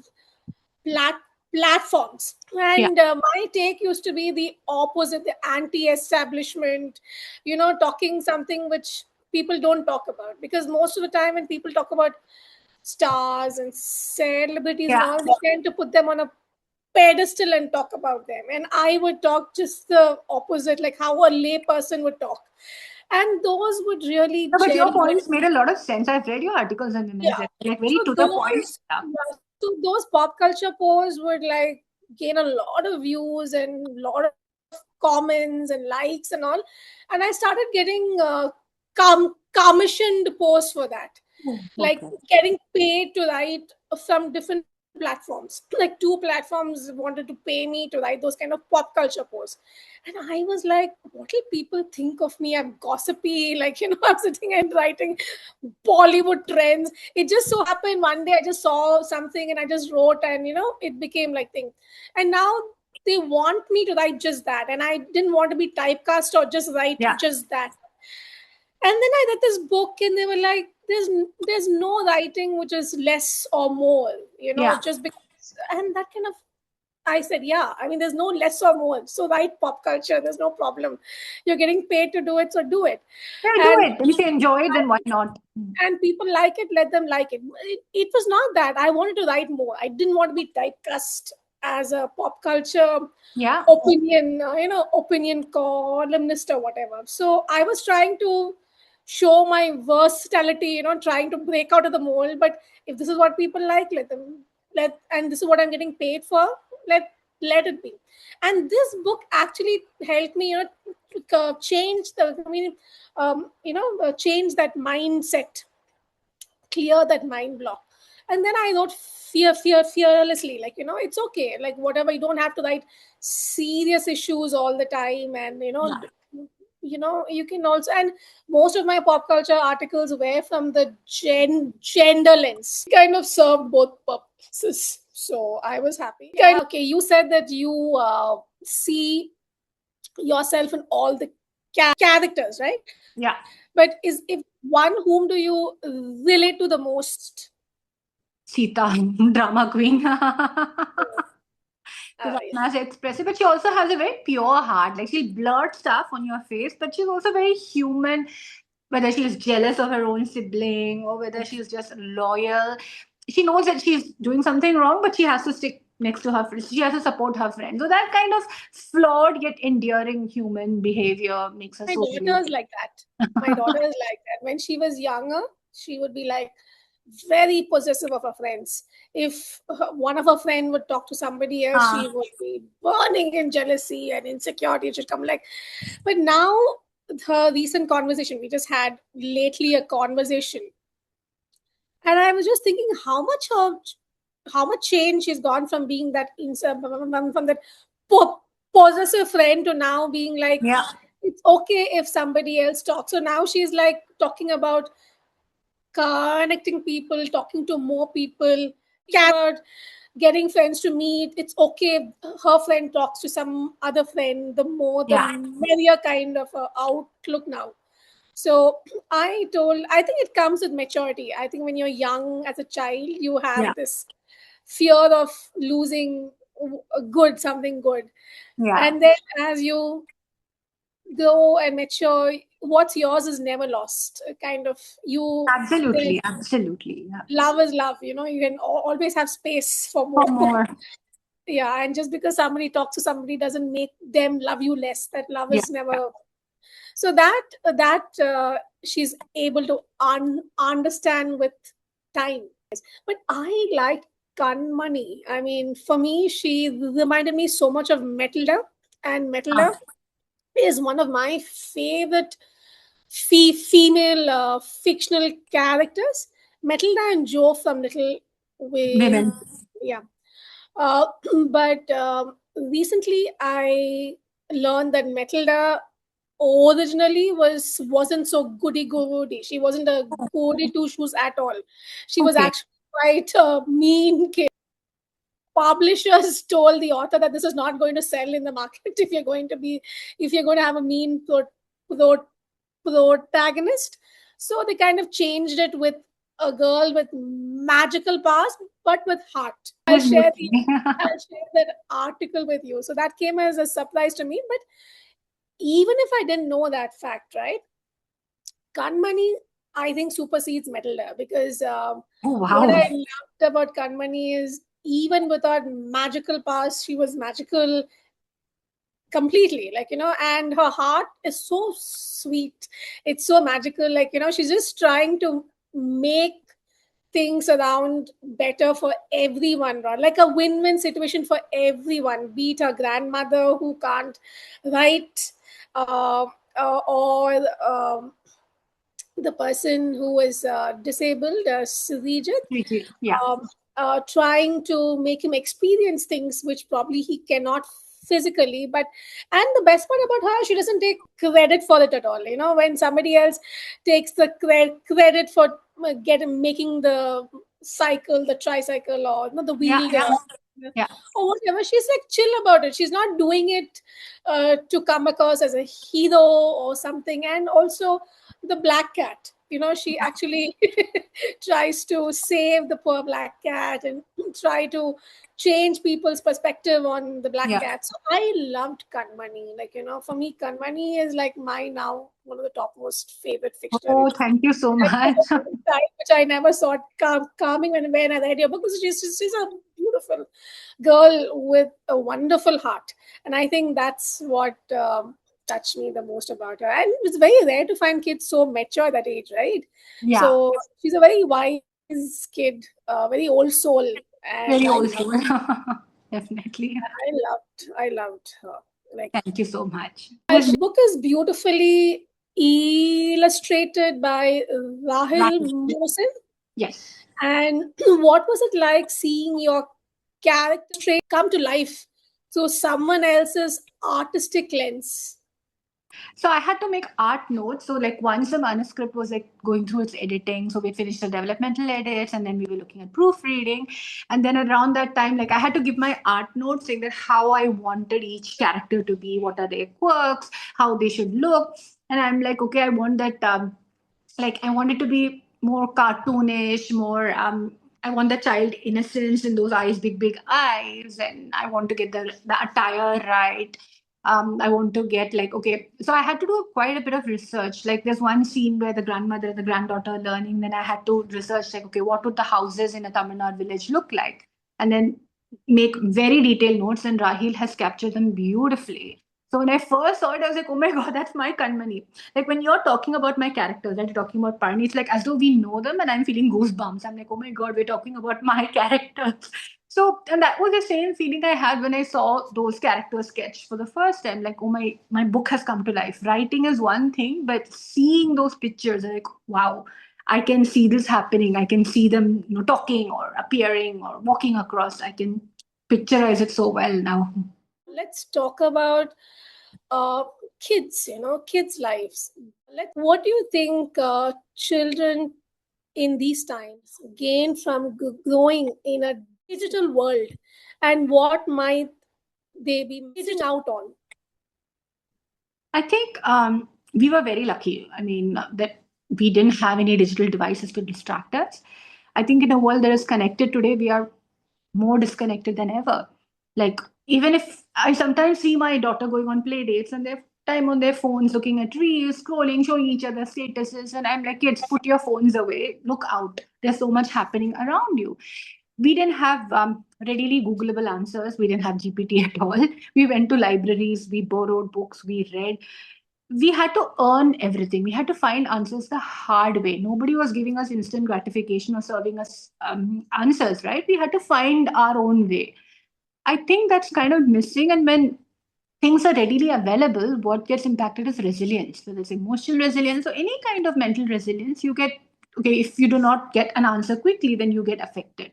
plat- platforms. yeah. And my take used to be the opposite, the anti-establishment, talking something which people don't talk about, because most of the time when people talk about stars and celebrities and Yeah. all, they tend to put them on a pedestal and talk about them. And I would talk just the opposite, like how a lay person would talk. And those would really No, but gel your well. points made a lot of sense. I've read your articles on women's Yeah. rights. Like very So to the point. those, Yeah. yeah, so those pop culture posts would like gain a lot of views and a lot of comments and likes and all. And I started getting commissioned posts for that, Oh, like okay. getting paid to write from different platforms. Like two platforms wanted to pay me to write those kind of pop culture posts. And I was like, what will people think of me? I'm gossipy, like, I'm sitting and writing Bollywood trends. It just so happened one day I just saw something and I just wrote, and it became like thing. And now they want me to write just that, and I didn't want to be typecast or just write Yeah. just that. And then I read this book and they were like, there's no writing which is less or more, Yeah. just because. And that kind of, I said, yeah, I mean, there's no less or more. So write pop culture, there's no problem. You're getting paid to do it, so do it. Yeah, do And it. And if you enjoy it, then why not? people like it, let them like it. It was not that I wanted to write more. I didn't want to be typecast as a pop culture Yeah. opinion, opinion columnist or whatever. So I was trying to show my versatility, trying to break out of the mold. But if this is what people like, and this is what I'm getting paid for, let it be. And this book actually helped me, change change that mindset, clear that mind block. And then I wrote fearlessly, like, it's okay, like whatever, you don't have to write serious issues all the time. And Yeah. you can also, and most of my pop culture articles were from the gender lens, kind of served both purposes. So I was happy. Okay, you said that you see yourself in all the characters, right? Yeah. But is if one whom do you relate to the most? Sita, drama queen. Yeah. Rana's expressive, but she also has a very pure heart. Like she'll blurt stuff on your face, but she's also very human. Whether she's jealous of her own sibling or whether she's just loyal, she knows that she's doing something wrong, but she has to stick next to her friends. She has to support her friends. So that kind of flawed yet endearing human behavior makes her My so daughter is relatable. like that. My daughter is like that. When she was younger, she would be like very possessive of her friends. If one of her friend would talk to somebody else, Ah, she would be burning in jealousy and insecurity. She'd come like, but now her recent conversation, we just had lately a conversation, and I was just thinking how much change she's gone from being that from that possessive friend to now being like, yeah. it's okay if somebody else talks. So now she's like talking about connecting people, talking to more people, about getting friends to meet. It's okay. Her friend talks to some other friend. The more, the Yeah. merrier kind of outlook now. So I think it comes with maturity. I think when you're young as a child, you Yeah. have this fear of losing something good. Yeah. And then as you grow and mature, what's yours is never lost. Kind of you, Absolutely. Absolutely. Yeah. love is love. You can always have space for For more. more. Yeah, and just because somebody talks to somebody doesn't make them love you less. That love Yeah. is never. So that she's able to understand with time. But I liked Kanmani. I mean, for me, she reminded me so much of Matilda, and Matilda is one of my favorite female fictional characters. Matilda and Joe from Little Way. Women. Yeah. Uh, but recently, I learned that Matilda originally wasn't so goody goody. She wasn't a goody two shoes at all. She was Okay. actually quite a mean kid. Publishers told the author that this is not going to sell in the market if you're going to have a mean pro- protagonist. So they kind of changed it with a girl with magical powers but with heart. With beauty. I'll share that article with you. So that came as a surprise to me. But even if I didn't know that fact, right, Kanmani, I think, supersedes Metalda because Oh, what wow. I loved about Kanmani is even without magical powers, she was magical completely, and her heart is so sweet. It's so magical. She's just trying to make things around better for everyone, right? Like a win-win situation for everyone, be it her grandmother who can't write, uh, or the person who is disabled, Srijit, Yeah. trying to make him experience things which probably he cannot physically. And the best part about her, she doesn't take credit for it at all. When somebody else takes the credit for making the cycle, the tricycle, or the Yeah. wheelchair, Yeah. Yeah. or whatever, she's like chill about it. She's not doing it to come across as a hero or something. And also the black cat, she actually tries to save the poor black cat and try to change people's perspective on the black Yeah. cat. So I loved Kanmani. For me, Kanmani is like my now one of the topmost favorite fictional. Oh, thank you so Like much. which I never saw it calming when I read your book, because she's a beautiful girl with a wonderful heart. And I think that's what touched me the most about her. And it's very rare to find kids so mature at that age, right? Yeah. So she's a very wise kid, very old soul. And Very old school. Definitely. I loved her. Like, Thank you so much. the book is beautifully illustrated by Rahil Right. Mohsin. Yes. And what was it like seeing your character trait come to life through someone else's artistic lens? So I had to make art notes. So like once the manuscript was like going through its editing, so we finished the developmental edits and then we were looking at proofreading. And then around that time, like I had to give my art notes saying that how I wanted each character to be, what are their quirks, how they should look. And I'm like, okay, I want that like I want it to be more cartoonish, more I want the child innocence in those eyes, big eyes, and I want to get the attire right. I want to get like okay, so I had to do quite a bit of research. Like there's one scene where the grandmother and the granddaughter are learning. Then I had to research like okay, what would the houses in a Tamil Nadu village look like, and then make very detailed notes. And Rahil has captured them beautifully. So when I first saw it, I was like, oh my god, that's my Kanmani. Like when you're talking about my characters, and you're talking about Parni, it's like as though we know them and I'm feeling goosebumps. I'm like, oh my god, we're talking about my characters. So and that was the same feeling I had when I saw those characters sketched for the first time. Like, oh my book has come to life. Writing is one thing, but seeing those pictures, like, wow, I can see this happening. I can see them, talking or appearing or walking across. I can picturize it so well now. Let's talk about uh, kids, kids' lives. What do you think children in these times gain from growing in a digital world, and what might they be missing out on? I think we were very lucky. I mean, that we didn't have any digital devices to distract us. I think in a world that is connected today, we are more disconnected than ever. Like, even if I sometimes see my daughter going on play dates and they're time on their phones looking at reels, scrolling, showing each other statuses, and I'm like, kids, put your phones away, look out. There's so much happening around you. We didn't have readily Googleable answers. We didn't have GPT at all. We went to libraries, we borrowed books, we read. We had to earn everything. We had to find answers the hard way. Nobody was giving us instant gratification or serving us answers, right? We had to find our own way. I think that's kind of missing. And when things are readily available, what gets impacted is resilience. So there's emotional resilience. So any kind of mental resilience, you get, okay, if you do not get an answer quickly, then you get affected.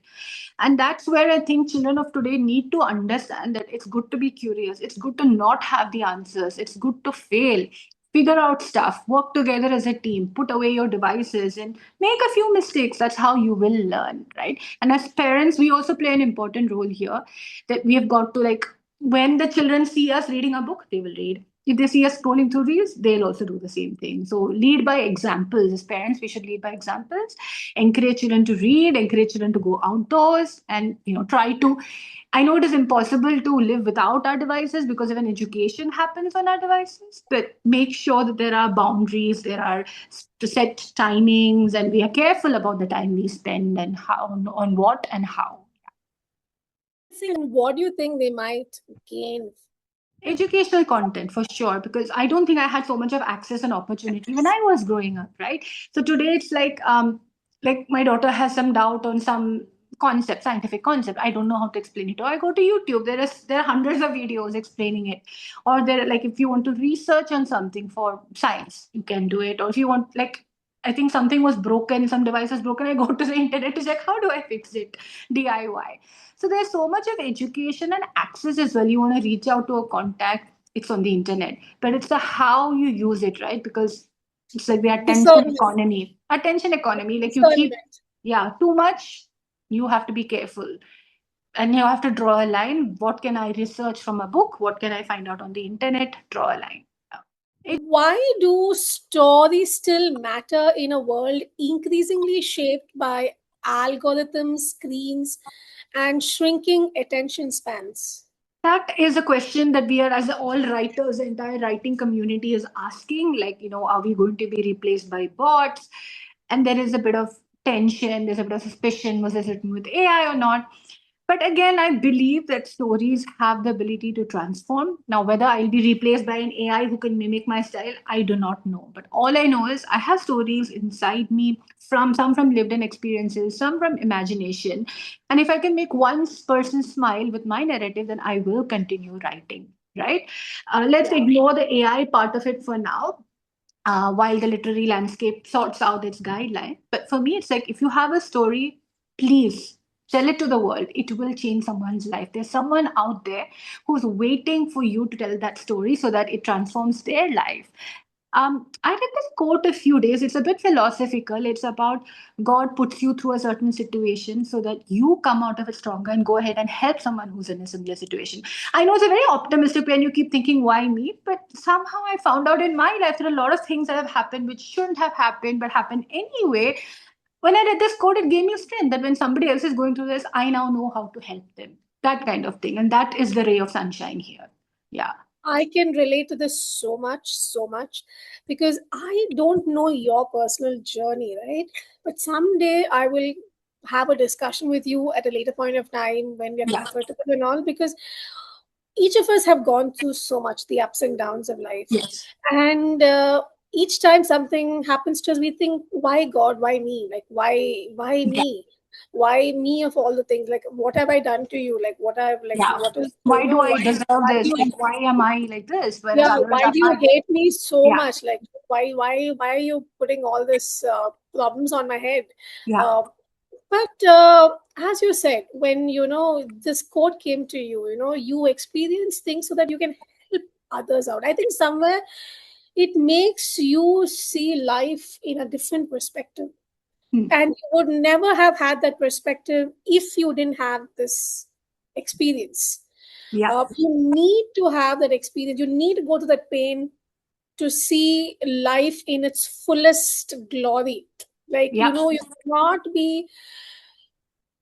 And that's where I think children of today need to understand that it's good to be curious. It's good to not have the answers. It's good to fail. Figure out stuff, work together as a team, put away your devices and make a few mistakes. That's how you will learn, right? And as parents, we also play an important role here, that we have got to, like, when the children see us reading a book, they will read. If they see us scrolling through reels, they'll also do the same thing. So lead by examples. As parents, we should lead by examples. Encourage children to read, encourage children to go outdoors, and try to. I know it is impossible to live without our devices because of an education happens on our devices, but make sure that there are boundaries, there are set timings, and we are careful about the time we spend and how on what and how. And what do you think they might gain? Educational content for sure, because I don't think I had so much of access and opportunity when I was growing up, right? So today it's like my daughter has some doubt on some concept, scientific concept. I don't know how to explain it, or I go to YouTube. There are hundreds of videos explaining it. Or there, like, if you want to research on something for science, you can do it. Or if you want, like, I think something was broken, some device was broken, I go to the internet to check how do I fix it, DIY. So there's so much of education and access as well. You want to reach out to a contact, it's on the internet, but it's the how you use it, right? Because it's like the attention Discernment. economy. Attention economy, like you keep, Discernment. yeah, too much. You have to be careful, and you have to draw a line. What can I research from a book? What can I find out on the internet? Draw a line. It, Why do stories still matter in a world increasingly shaped by algorithms, screens, and shrinking attention spans? That is a question that we are, as all writers, the entire writing community is asking. Like, are we going to be replaced by bots? And there is a bit of tension, there's a bit of suspicion, was this written with AI or not? But again, I believe that stories have the ability to transform. Now, whether I'll be replaced by an AI who can mimic my style, I do not know. But all I know is I have stories inside me, from some from lived in experiences, some from imagination. And if I can make one person smile with my narrative, then I will continue writing. Right? Let's ignore the AI part of it for now, while the literary landscape sorts out its guideline. But for me, it's like, if you have a story, please tell it to the world. It will change someone's life. There's someone out there who's waiting for you to tell that story so that it transforms their life. I read this quote a few days. It's a bit philosophical. It's about God puts you through a certain situation so that you come out of it stronger and go ahead and help someone who's in a similar situation. I know it's a very optimistic way, and you keep thinking, why me? But somehow I found out in my life there are a lot of things that have happened which shouldn't have happened but happened anyway. When I read this quote, it gave me strength that when somebody else is going through this, I now know how to help them. That kind of thing. And that is the ray of sunshine here. Yeah. I can relate to this so much, because I don't know your personal journey, right? But someday I will have a discussion with you at a later point of time when we are Yeah. comfortable and all, because each of us have gone through so much, the ups and downs of life. Yes. And each time something happens to us, we think, why God, why me? Like, why Yeah. me? Why me of all the things? Like, what have I done to you? Like, Yeah. what is, Why do I deserve why do this? you, Like, why am I like this? Whereas yeah, others why are do you fine. hate me so Yeah. much? Like, why are you putting all this problems on my head? Yeah. Uh, but as you said, when this quote came to you, you experience things so that you can help others out. I think somewhere it makes you see life in a different perspective. And you would never have had that perspective if you didn't have this experience. Yeah. You need to have that experience. You need to go to that pain to see life in its fullest glory. Like, Yeah. you cannot be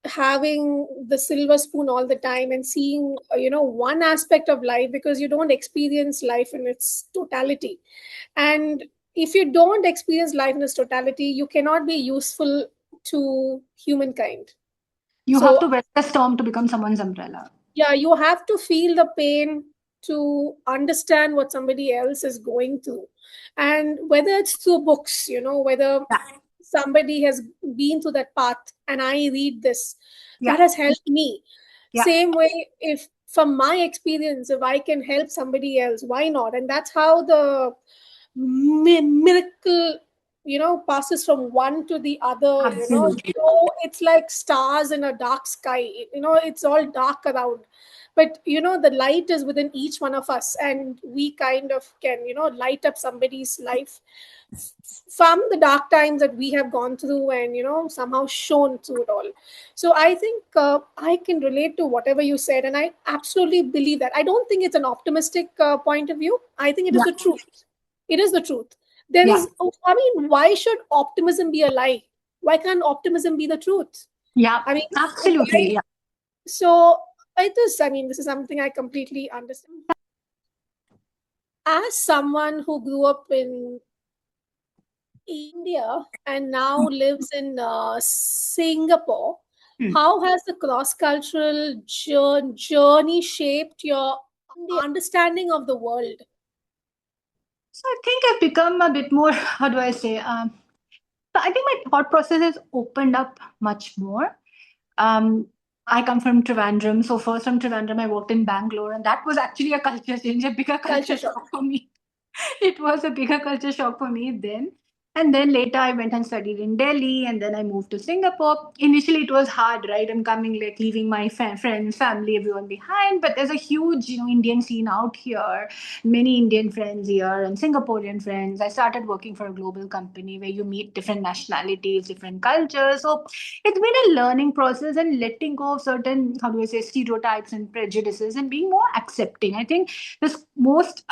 having the silver spoon all the time and seeing, one aspect of life, because you don't experience life in its totality. And if you don't experience life in its totality, you cannot be useful to humankind. You have So to weather the storm to become someone's umbrella. yeah, you have to feel the pain to understand what somebody else is going through. And whether it's through books, whether Yeah. somebody has been through that path and I read this, Yeah. that has helped me. Yeah. Same way, if from my experience, if I can help somebody else, why not? And that's how the miracle, passes from one to the other. Absolutely. So it's like stars in a dark sky. It's all dark around, but the light is within each one of us, and we kind of can light up somebody's life from the dark times that we have gone through, and somehow shown through it all. So I think I can relate to whatever you said, and I absolutely believe that. I don't think it's an optimistic point of view. I think it is Yeah. the truth. It is the truth. There Yeah. is, I mean, why should optimism be a lie? Why can't optimism be the truth? Yeah. I mean, why? Absolutely. Yeah. So this is something I completely understand. As someone who grew up in India and now lives in Singapore, Hmm. how has the cross cultural journey shaped your understanding of the world? So I think I've become a bit more, how do I say? So I think my thought process has opened up much more. Um, I come from Trivandrum. So first from Trivandrum, I worked in Bangalore, and that was actually a culture change, a bigger Culture culture shock. shock for me. It was a bigger culture shock for me then. And then later I went and studied in Delhi, and then I moved to Singapore. Initially it was hard, right? I'm coming, like leaving my friends, family, everyone behind. But there's a huge, Indian scene out here, many Indian friends here and Singaporean friends. I started working for a global company where you meet different nationalities, different cultures. So it's been a learning process and letting go of certain, how do I say, stereotypes and prejudices and being more accepting. I think this most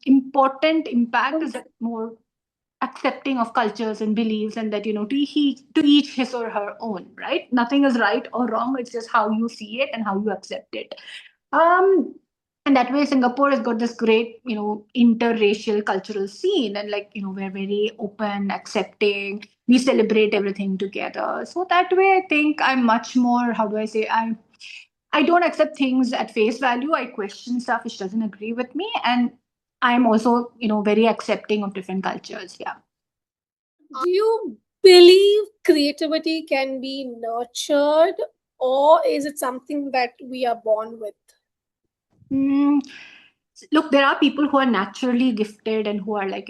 important impact is that more accepting of cultures and beliefs, and that to each his or her own, right? Nothing is right or wrong, it's just how you see it and how you accept it. um and that way Singapore has got this great interracial cultural scene, and like we're very open, accepting, we celebrate everything together. So that way I think I'm much more, how do I say, I don't accept things at face value. I question stuff which doesn't agree with me. And I'm also, very accepting of different cultures. Yeah. Do you believe creativity can be nurtured, or is it something that we are born with? Mm, look, there are people who are naturally gifted and who are like,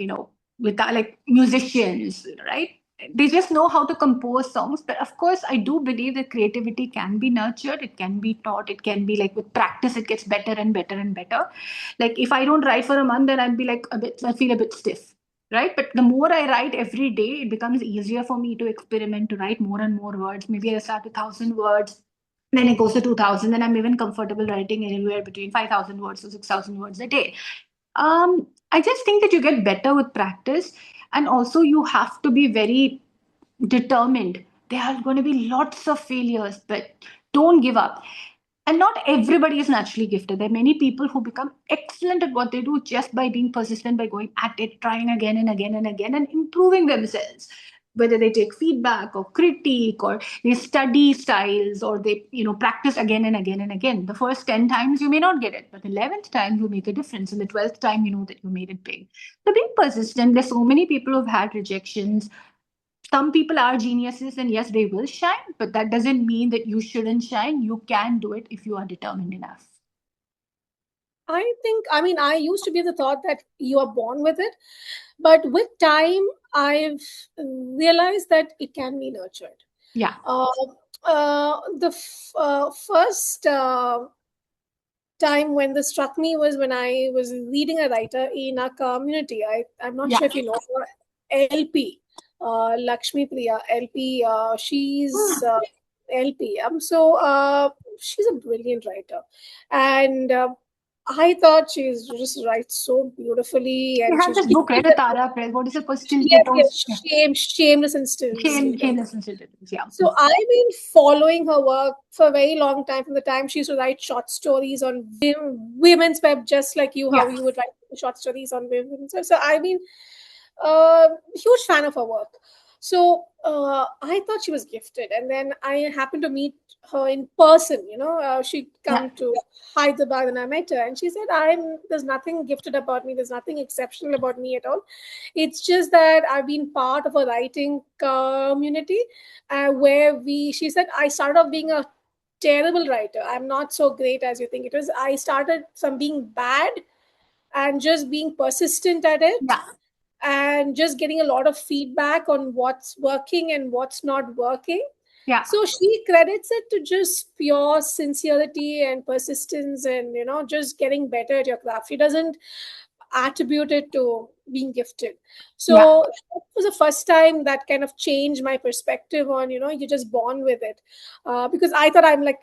with that, like musicians, right? They just know how to compose songs. But of course, I do believe that creativity can be nurtured, it can be taught, it can be like with practice, it gets better and better and better. Like if I don't write for a month, then I'd be like I feel a bit stiff. Right. But the more I write every day, it becomes easier for me to experiment, to write more and more words. Maybe I start with 1,000 words, then it goes to 2,000, then I'm even comfortable writing anywhere between 5,000 words to 6,000 words a day. I just think that you get better with practice, and also you have to be very determined. There are going to be lots of failures, but don't give up. And not everybody is naturally gifted. There are many people who become excellent at what they do just by being persistent, by going at it, trying again and again and again, and improving themselves. Whether they take feedback or critique, or they study styles, or they practice again and again and again. The first 10 times you may not get it, but the 11th time you make a difference, and the 12th time you know that you made it big. So being persistent. There's so many people who've had rejections. Some people are geniuses, and yes, they will shine, but that doesn't mean that you shouldn't shine. You can do it if you are determined enough. I used to be the thought that you are born with it, but with time, I've realized that it can be nurtured. Yeah. Uh, the first time when this struck me was when I was reading a writer in our community. I'm not Yeah. sure if you know LP. Lakshmi Priya, LP. She's LP. She's a brilliant writer, and I thought she's just writes so beautifully, She and has she's this book, right? The Tara Press. What is it called? Still yes, Petals. yes, Yeah. shameless and still sleeping. Shameless and Still Petals. Yeah. So I've been following her work for a very long time. From the time she used to write short stories on women's web, just like you, how Yeah. you would write short stories on women's web. So I've been a huge fan of her work. So I thought she was gifted, and then I happened to meet her in person. She'd Yeah. come to Hyderabad, and I met her, and she said, "I'm There's nothing gifted about me. There's nothing exceptional about me at all. It's just that I've been part of a writing community where we." She said, "I started off being a terrible writer. I'm not so great as you think it is. I started from being bad and just being persistent at it." Yeah. And just getting a lot of feedback on what's working and what's not working. Yeah. So she credits it to just pure sincerity and persistence and just getting better at your craft. She doesn't attribute it to being gifted. Yeah. So that was the first time that kind of changed my perspective on you're just born with it. Because I thought I'm like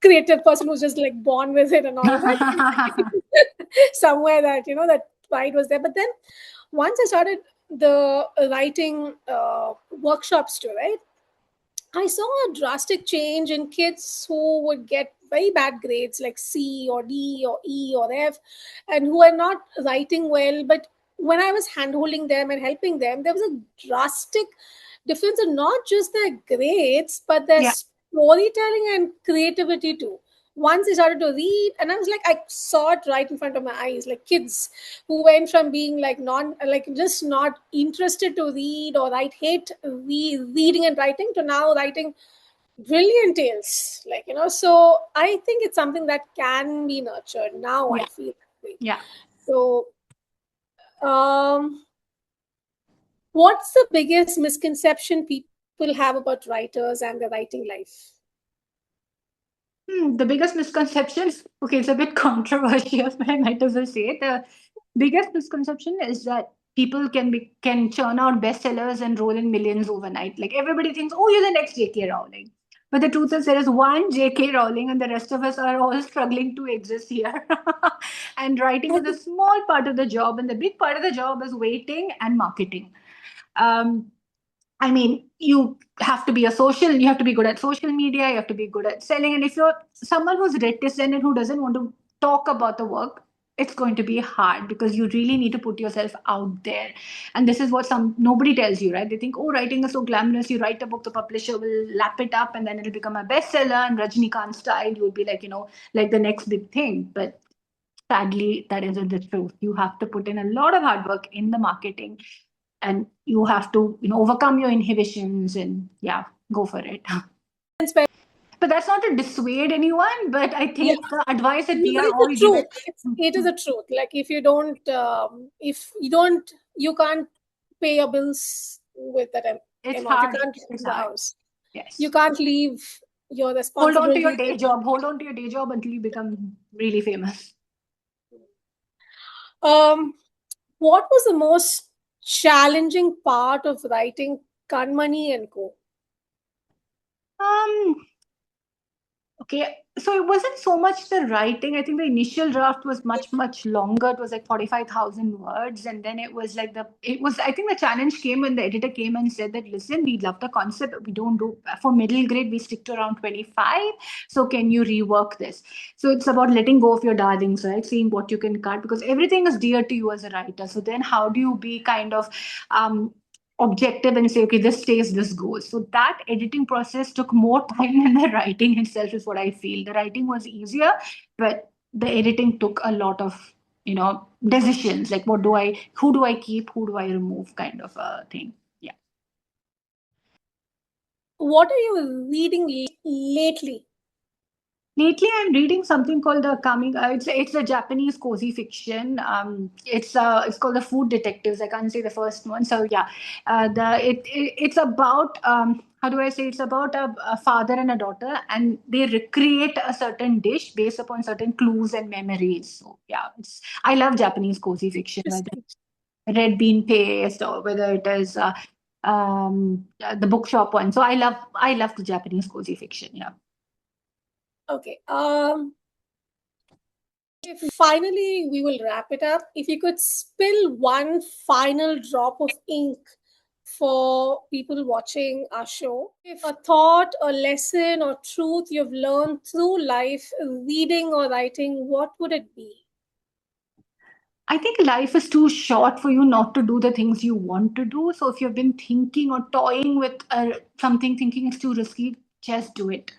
creative person who's just like born with it and all, but somewhere that that pride was there. But then once I started the writing workshops too, right? I saw a drastic change in kids who would get very bad grades like C or D or E or F and who are not writing well. But when I was handholding them and helping them, there was a drastic difference in not just their grades, but their Yeah. storytelling and creativity too. Once they started to read, and I was like, I saw it right in front of my eyes, like kids who went from being like just not interested to read or write, hate reading and writing, to now writing brilliant tales. So I think it's something that can be nurtured. Now I Yeah. feel that way. Yeah. So, what's the biggest misconception people have about writers and their writing life? The biggest misconception, okay, it's a bit controversial, but I might as well say it. The biggest misconception is that people can churn out bestsellers and roll in millions overnight. Like everybody thinks, oh, you're the next J.K. Rowling. But the truth is, there is one J.K. Rowling, and the rest of us are all struggling to exist here. And writing is a small part of the job, and the big part of the job is waiting and marketing. Um, I mean, you have to be good at social media, you have to be good at selling. And if you're someone who's reticent and who doesn't want to talk about the work, it's going to be hard because you really need to put yourself out there. And this is what nobody tells you, right? They think, oh, writing is so glamorous. You write a book, the publisher will lap it up and then it'll become a bestseller. And Rajnikant style, you'll be like, like the next big thing. But sadly, that isn't the truth. You have to put in a lot of hard work in the marketing and you have to overcome your inhibitions and yeah, go for it. But that's not to dissuade anyone, but I Yeah, think the advice that no, we but are it's the all given. truth. It is a truth. Like you can't pay your bills with that It's amount. You hard. can't It's leave the hard. house. You Yes. can't leave your Hold on to your responsibilities. day job. Hold on to your day job until you become really famous. Um, what was the most challenging part of writing Kanmani and Co? Um, Okay, so it wasn't so much the writing. I think the initial draft was much, much longer. It was like 45,000 words. And then I think the challenge came when the editor came and said that, listen, we love the concept, but we don't do, for middle grade, we stick to around 25. So can you rework this? So it's about letting go of your darlings, right? Seeing what you can cut because everything is dear to you as a writer. So then how do you be kind of, objective and say, okay, this stays, this goes. So that editing process took more time than the writing itself, is what I feel. The writing was easier, but the editing took a lot of, decisions like who do I keep, who do I remove, kind of a thing. Yeah. What are you reading lately? Lately, I'm reading something called the coming. It's a Japanese cozy fiction. It's called the Food Detectives. I can't say the first one. So yeah, it's about how do I say? It's about a father and a daughter, and they recreate a certain dish based upon certain clues and memories. So yeah, I love Japanese cozy fiction, whether Interesting. red bean paste or whether it is. the bookshop one. So I love the Japanese cozy fiction. Yeah. Okay. Finally, we will wrap it up. If you could spill one final drop of ink for people watching our show, if a thought, a lesson, or truth you've learned through life, reading or writing, what would it be? I think life is too short for you not to do the things you want to do. So if you've been thinking or toying with something, thinking it's too risky, just do it.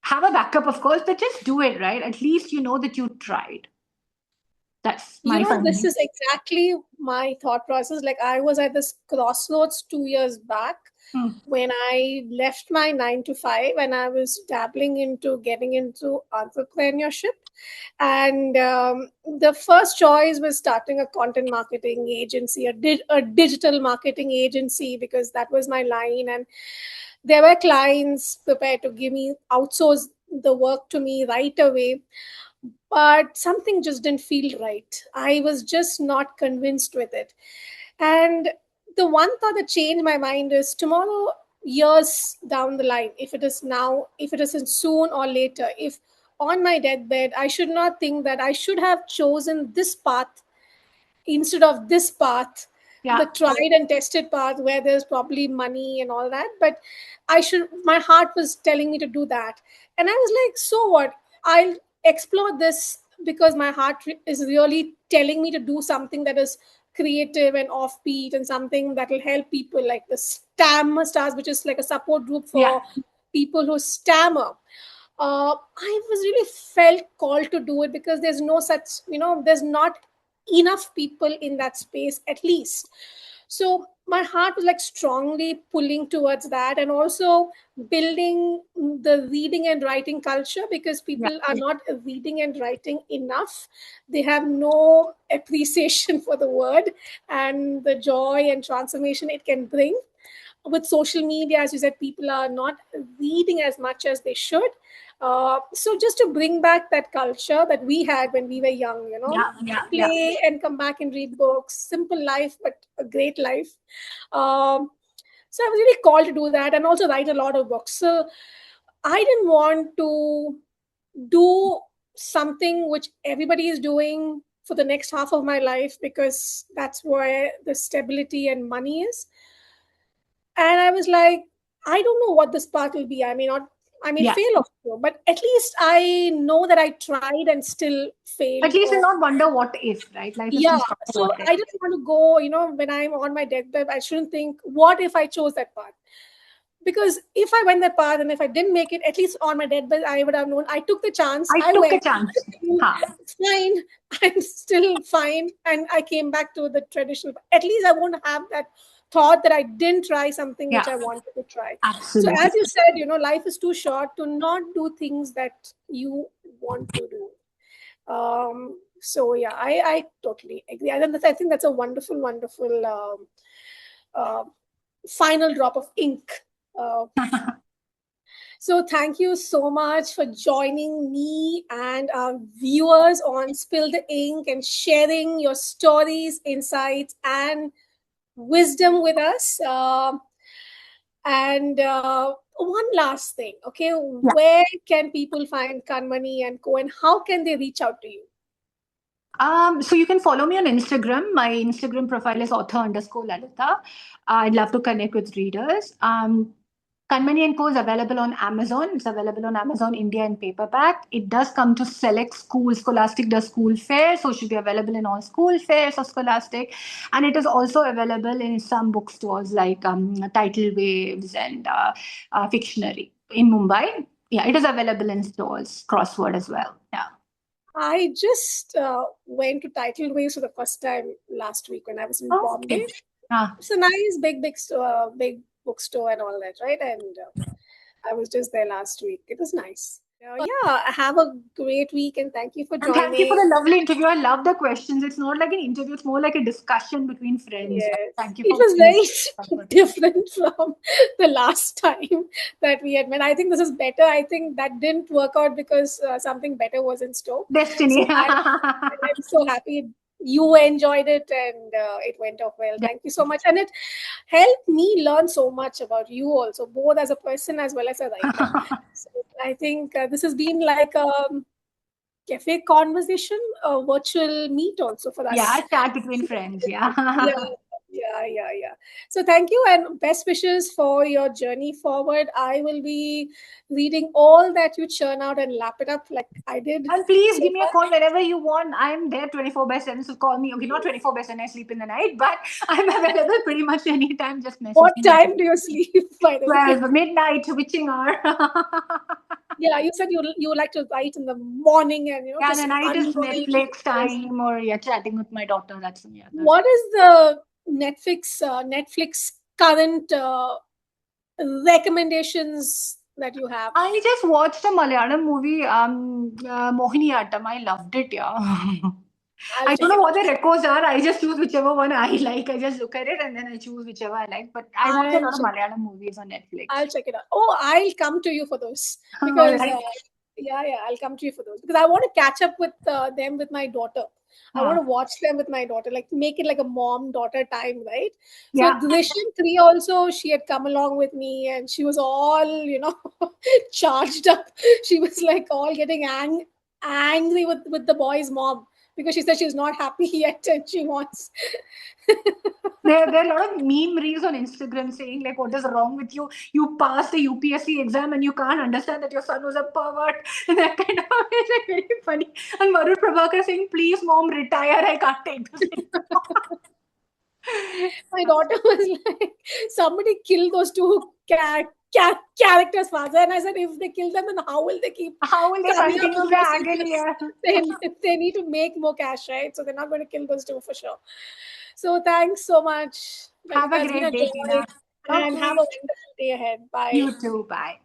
Have a backup, of course, but just do it, right? At least you know that you tried. That's my This final. is exactly my thought process. Like, I was at this crossroads 2 years back Hmm. when I left my 9 to 5 and I was dabbling into getting into entrepreneurship. And the first choice was starting a content marketing agency, a digital marketing agency, because that was my line. And there were clients prepared to give me outsource the work to me right away, but something just didn't feel right. I was just not convinced with it. And the one thought that changed my mind is tomorrow, years down the line, if it is now, if it isn't soon or later, if on my deathbed, I should not think that I should have chosen this path instead of this path, the Yeah, tried and tested path where there's probably money and all that. But my heart was telling me to do that. And I was like, so what? I'll explore this because my heart is really telling me to do something that is creative and offbeat and something that will help people, like the Stammer Stars, which is like a support group yeah, for people who stammer. I was really felt called to do it because there's no such, there's not enough people in that space, at least. So my heart was like strongly pulling towards that, and also building the reading and writing culture, because yeah, people are not reading and writing enough. They have no appreciation for the word and the joy and transformation it can bring. With social media, as you said, people are not reading as much as they should. So just to bring back that culture that we had when we were young, yeah, yeah, yeah, play and come back and read books, simple life but a great life. Um, so I was really called to do that, and also write a lot of books. So I didn't want to do something which everybody is doing for the next half of my life, because that's where the stability and money is. And I was like, I don't know what this part will be. I may yeah. fail or so, but at least I know that I tried and still At failed. least you Or not wonder what if, right? Life is too yeah, short for so what if. I didn't want to go, when I'm on my deathbed, I shouldn't think, what if I chose that path? Because if I went that path and if I didn't make it, at least on my deathbed, I would have known I took the chance, I I took a went, chance. Ha. it's fine, I'm still fine, and I came back to the traditional. At least I won't have that thought that I didn't try something which Yeah, I wanted to try. So absolutely. as you said, life is too short to not do things that you want to do. So yeah, I totally agree. I think that's a wonderful, wonderful uh, final drop of ink. Uh, so thank you so much for joining me and our viewers on Spill the Ink and sharing your stories, insights, and wisdom with us. And one last thing, okay? Yeah. Where can people find Kanmani and Co, and how can they reach out to you? So you can follow me on Instagram. My Instagram profile is author_Lalitha. I'd love to connect with readers. Kanmani and Co is available on Amazon. It's available on Amazon India in paperback. It does come to select schools. Scholastic does school fairs, so it should be available in all school fairs of Scholastic. And it is also available in some bookstores like Tidal Waves and Fictionary in Mumbai. Yeah, it is available in stores, Crossword as well. Yeah. I just went to Tidal Waves for the first time last week when I was in Okay. Bombay. Ah, It's a nice big store, big bookstore and all that, right? And I was just there last week. It was nice. Yeah, have a great week and thank you for and thank you for joining. the lovely interview. I love the questions. It's not like an interview, it's more like a discussion between friends. Yes, Thank you it for was being very different from the last time that we had met. I think this is better. I think that didn't work out because something better was in store. So destiny. I'm so happy you enjoyed it and it went off well. Thank you so much. And it helped me learn so much about you also, both as a person as well as a writer. So I think this has been like a cafe conversation, a virtual meet also for Yeah, us. chat between friends. Yeah. Yeah, yeah. So thank you and best wishes for your journey forward. I will be reading all that you churn out and lap it up like I did And please so give me a far. call whenever you want. I'm there 24/7. So call me. Okay, not 24/7. I sleep in the night, but I'm available pretty much anytime. Just message What me. time do you sleep, by the way? 12, midnight, witching hour. Yeah, you said you like to write in the morning and Yeah, the just night is unwind. Netflix time or yeah, chatting with my daughter. That's What is the Netflix current recommendations that you have? I just watched a Malayalam movie, Mohiniyattam. I loved it, yeah. I'll I don't check know it what out. the recos are. I just choose whichever one I like. I just look at it and then I choose whichever I like. But I watch a I'll lot of check Malayalam movies on Netflix. I'll check it out. Oh, I'll come to you for those All because right. yeah, I'll come to you for those because I want to catch up with them with my daughter. I want Huh. to watch them with my daughter, like make it like a mom daughter time, right? So Yeah. Drishyam 3 also, she had come along with me and she was all, charged up. She was like all getting angry with the boy's mom because she said she's not happy yet and she wants. There are a lot of meme reels on Instagram saying like, "What is wrong with you? You passed the UPSC exam and you can't understand that your son was a pervert." And that kind of is like very funny. And Varun Prabhakar saying, "Please, mom, retire. I can't take this anymore." My daughter was like, somebody kill those two characters, father. And I said, if they kill them, then how will they keep How will they coming up continue with the more agony? sequels? Yeah. They need to make more cash, right? So they're not going to kill those two for sure. So thanks so much, Have a Lalitha. It's been a great day, joy. Tina. And have Okay. a wonderful day ahead. Bye. You too. Bye.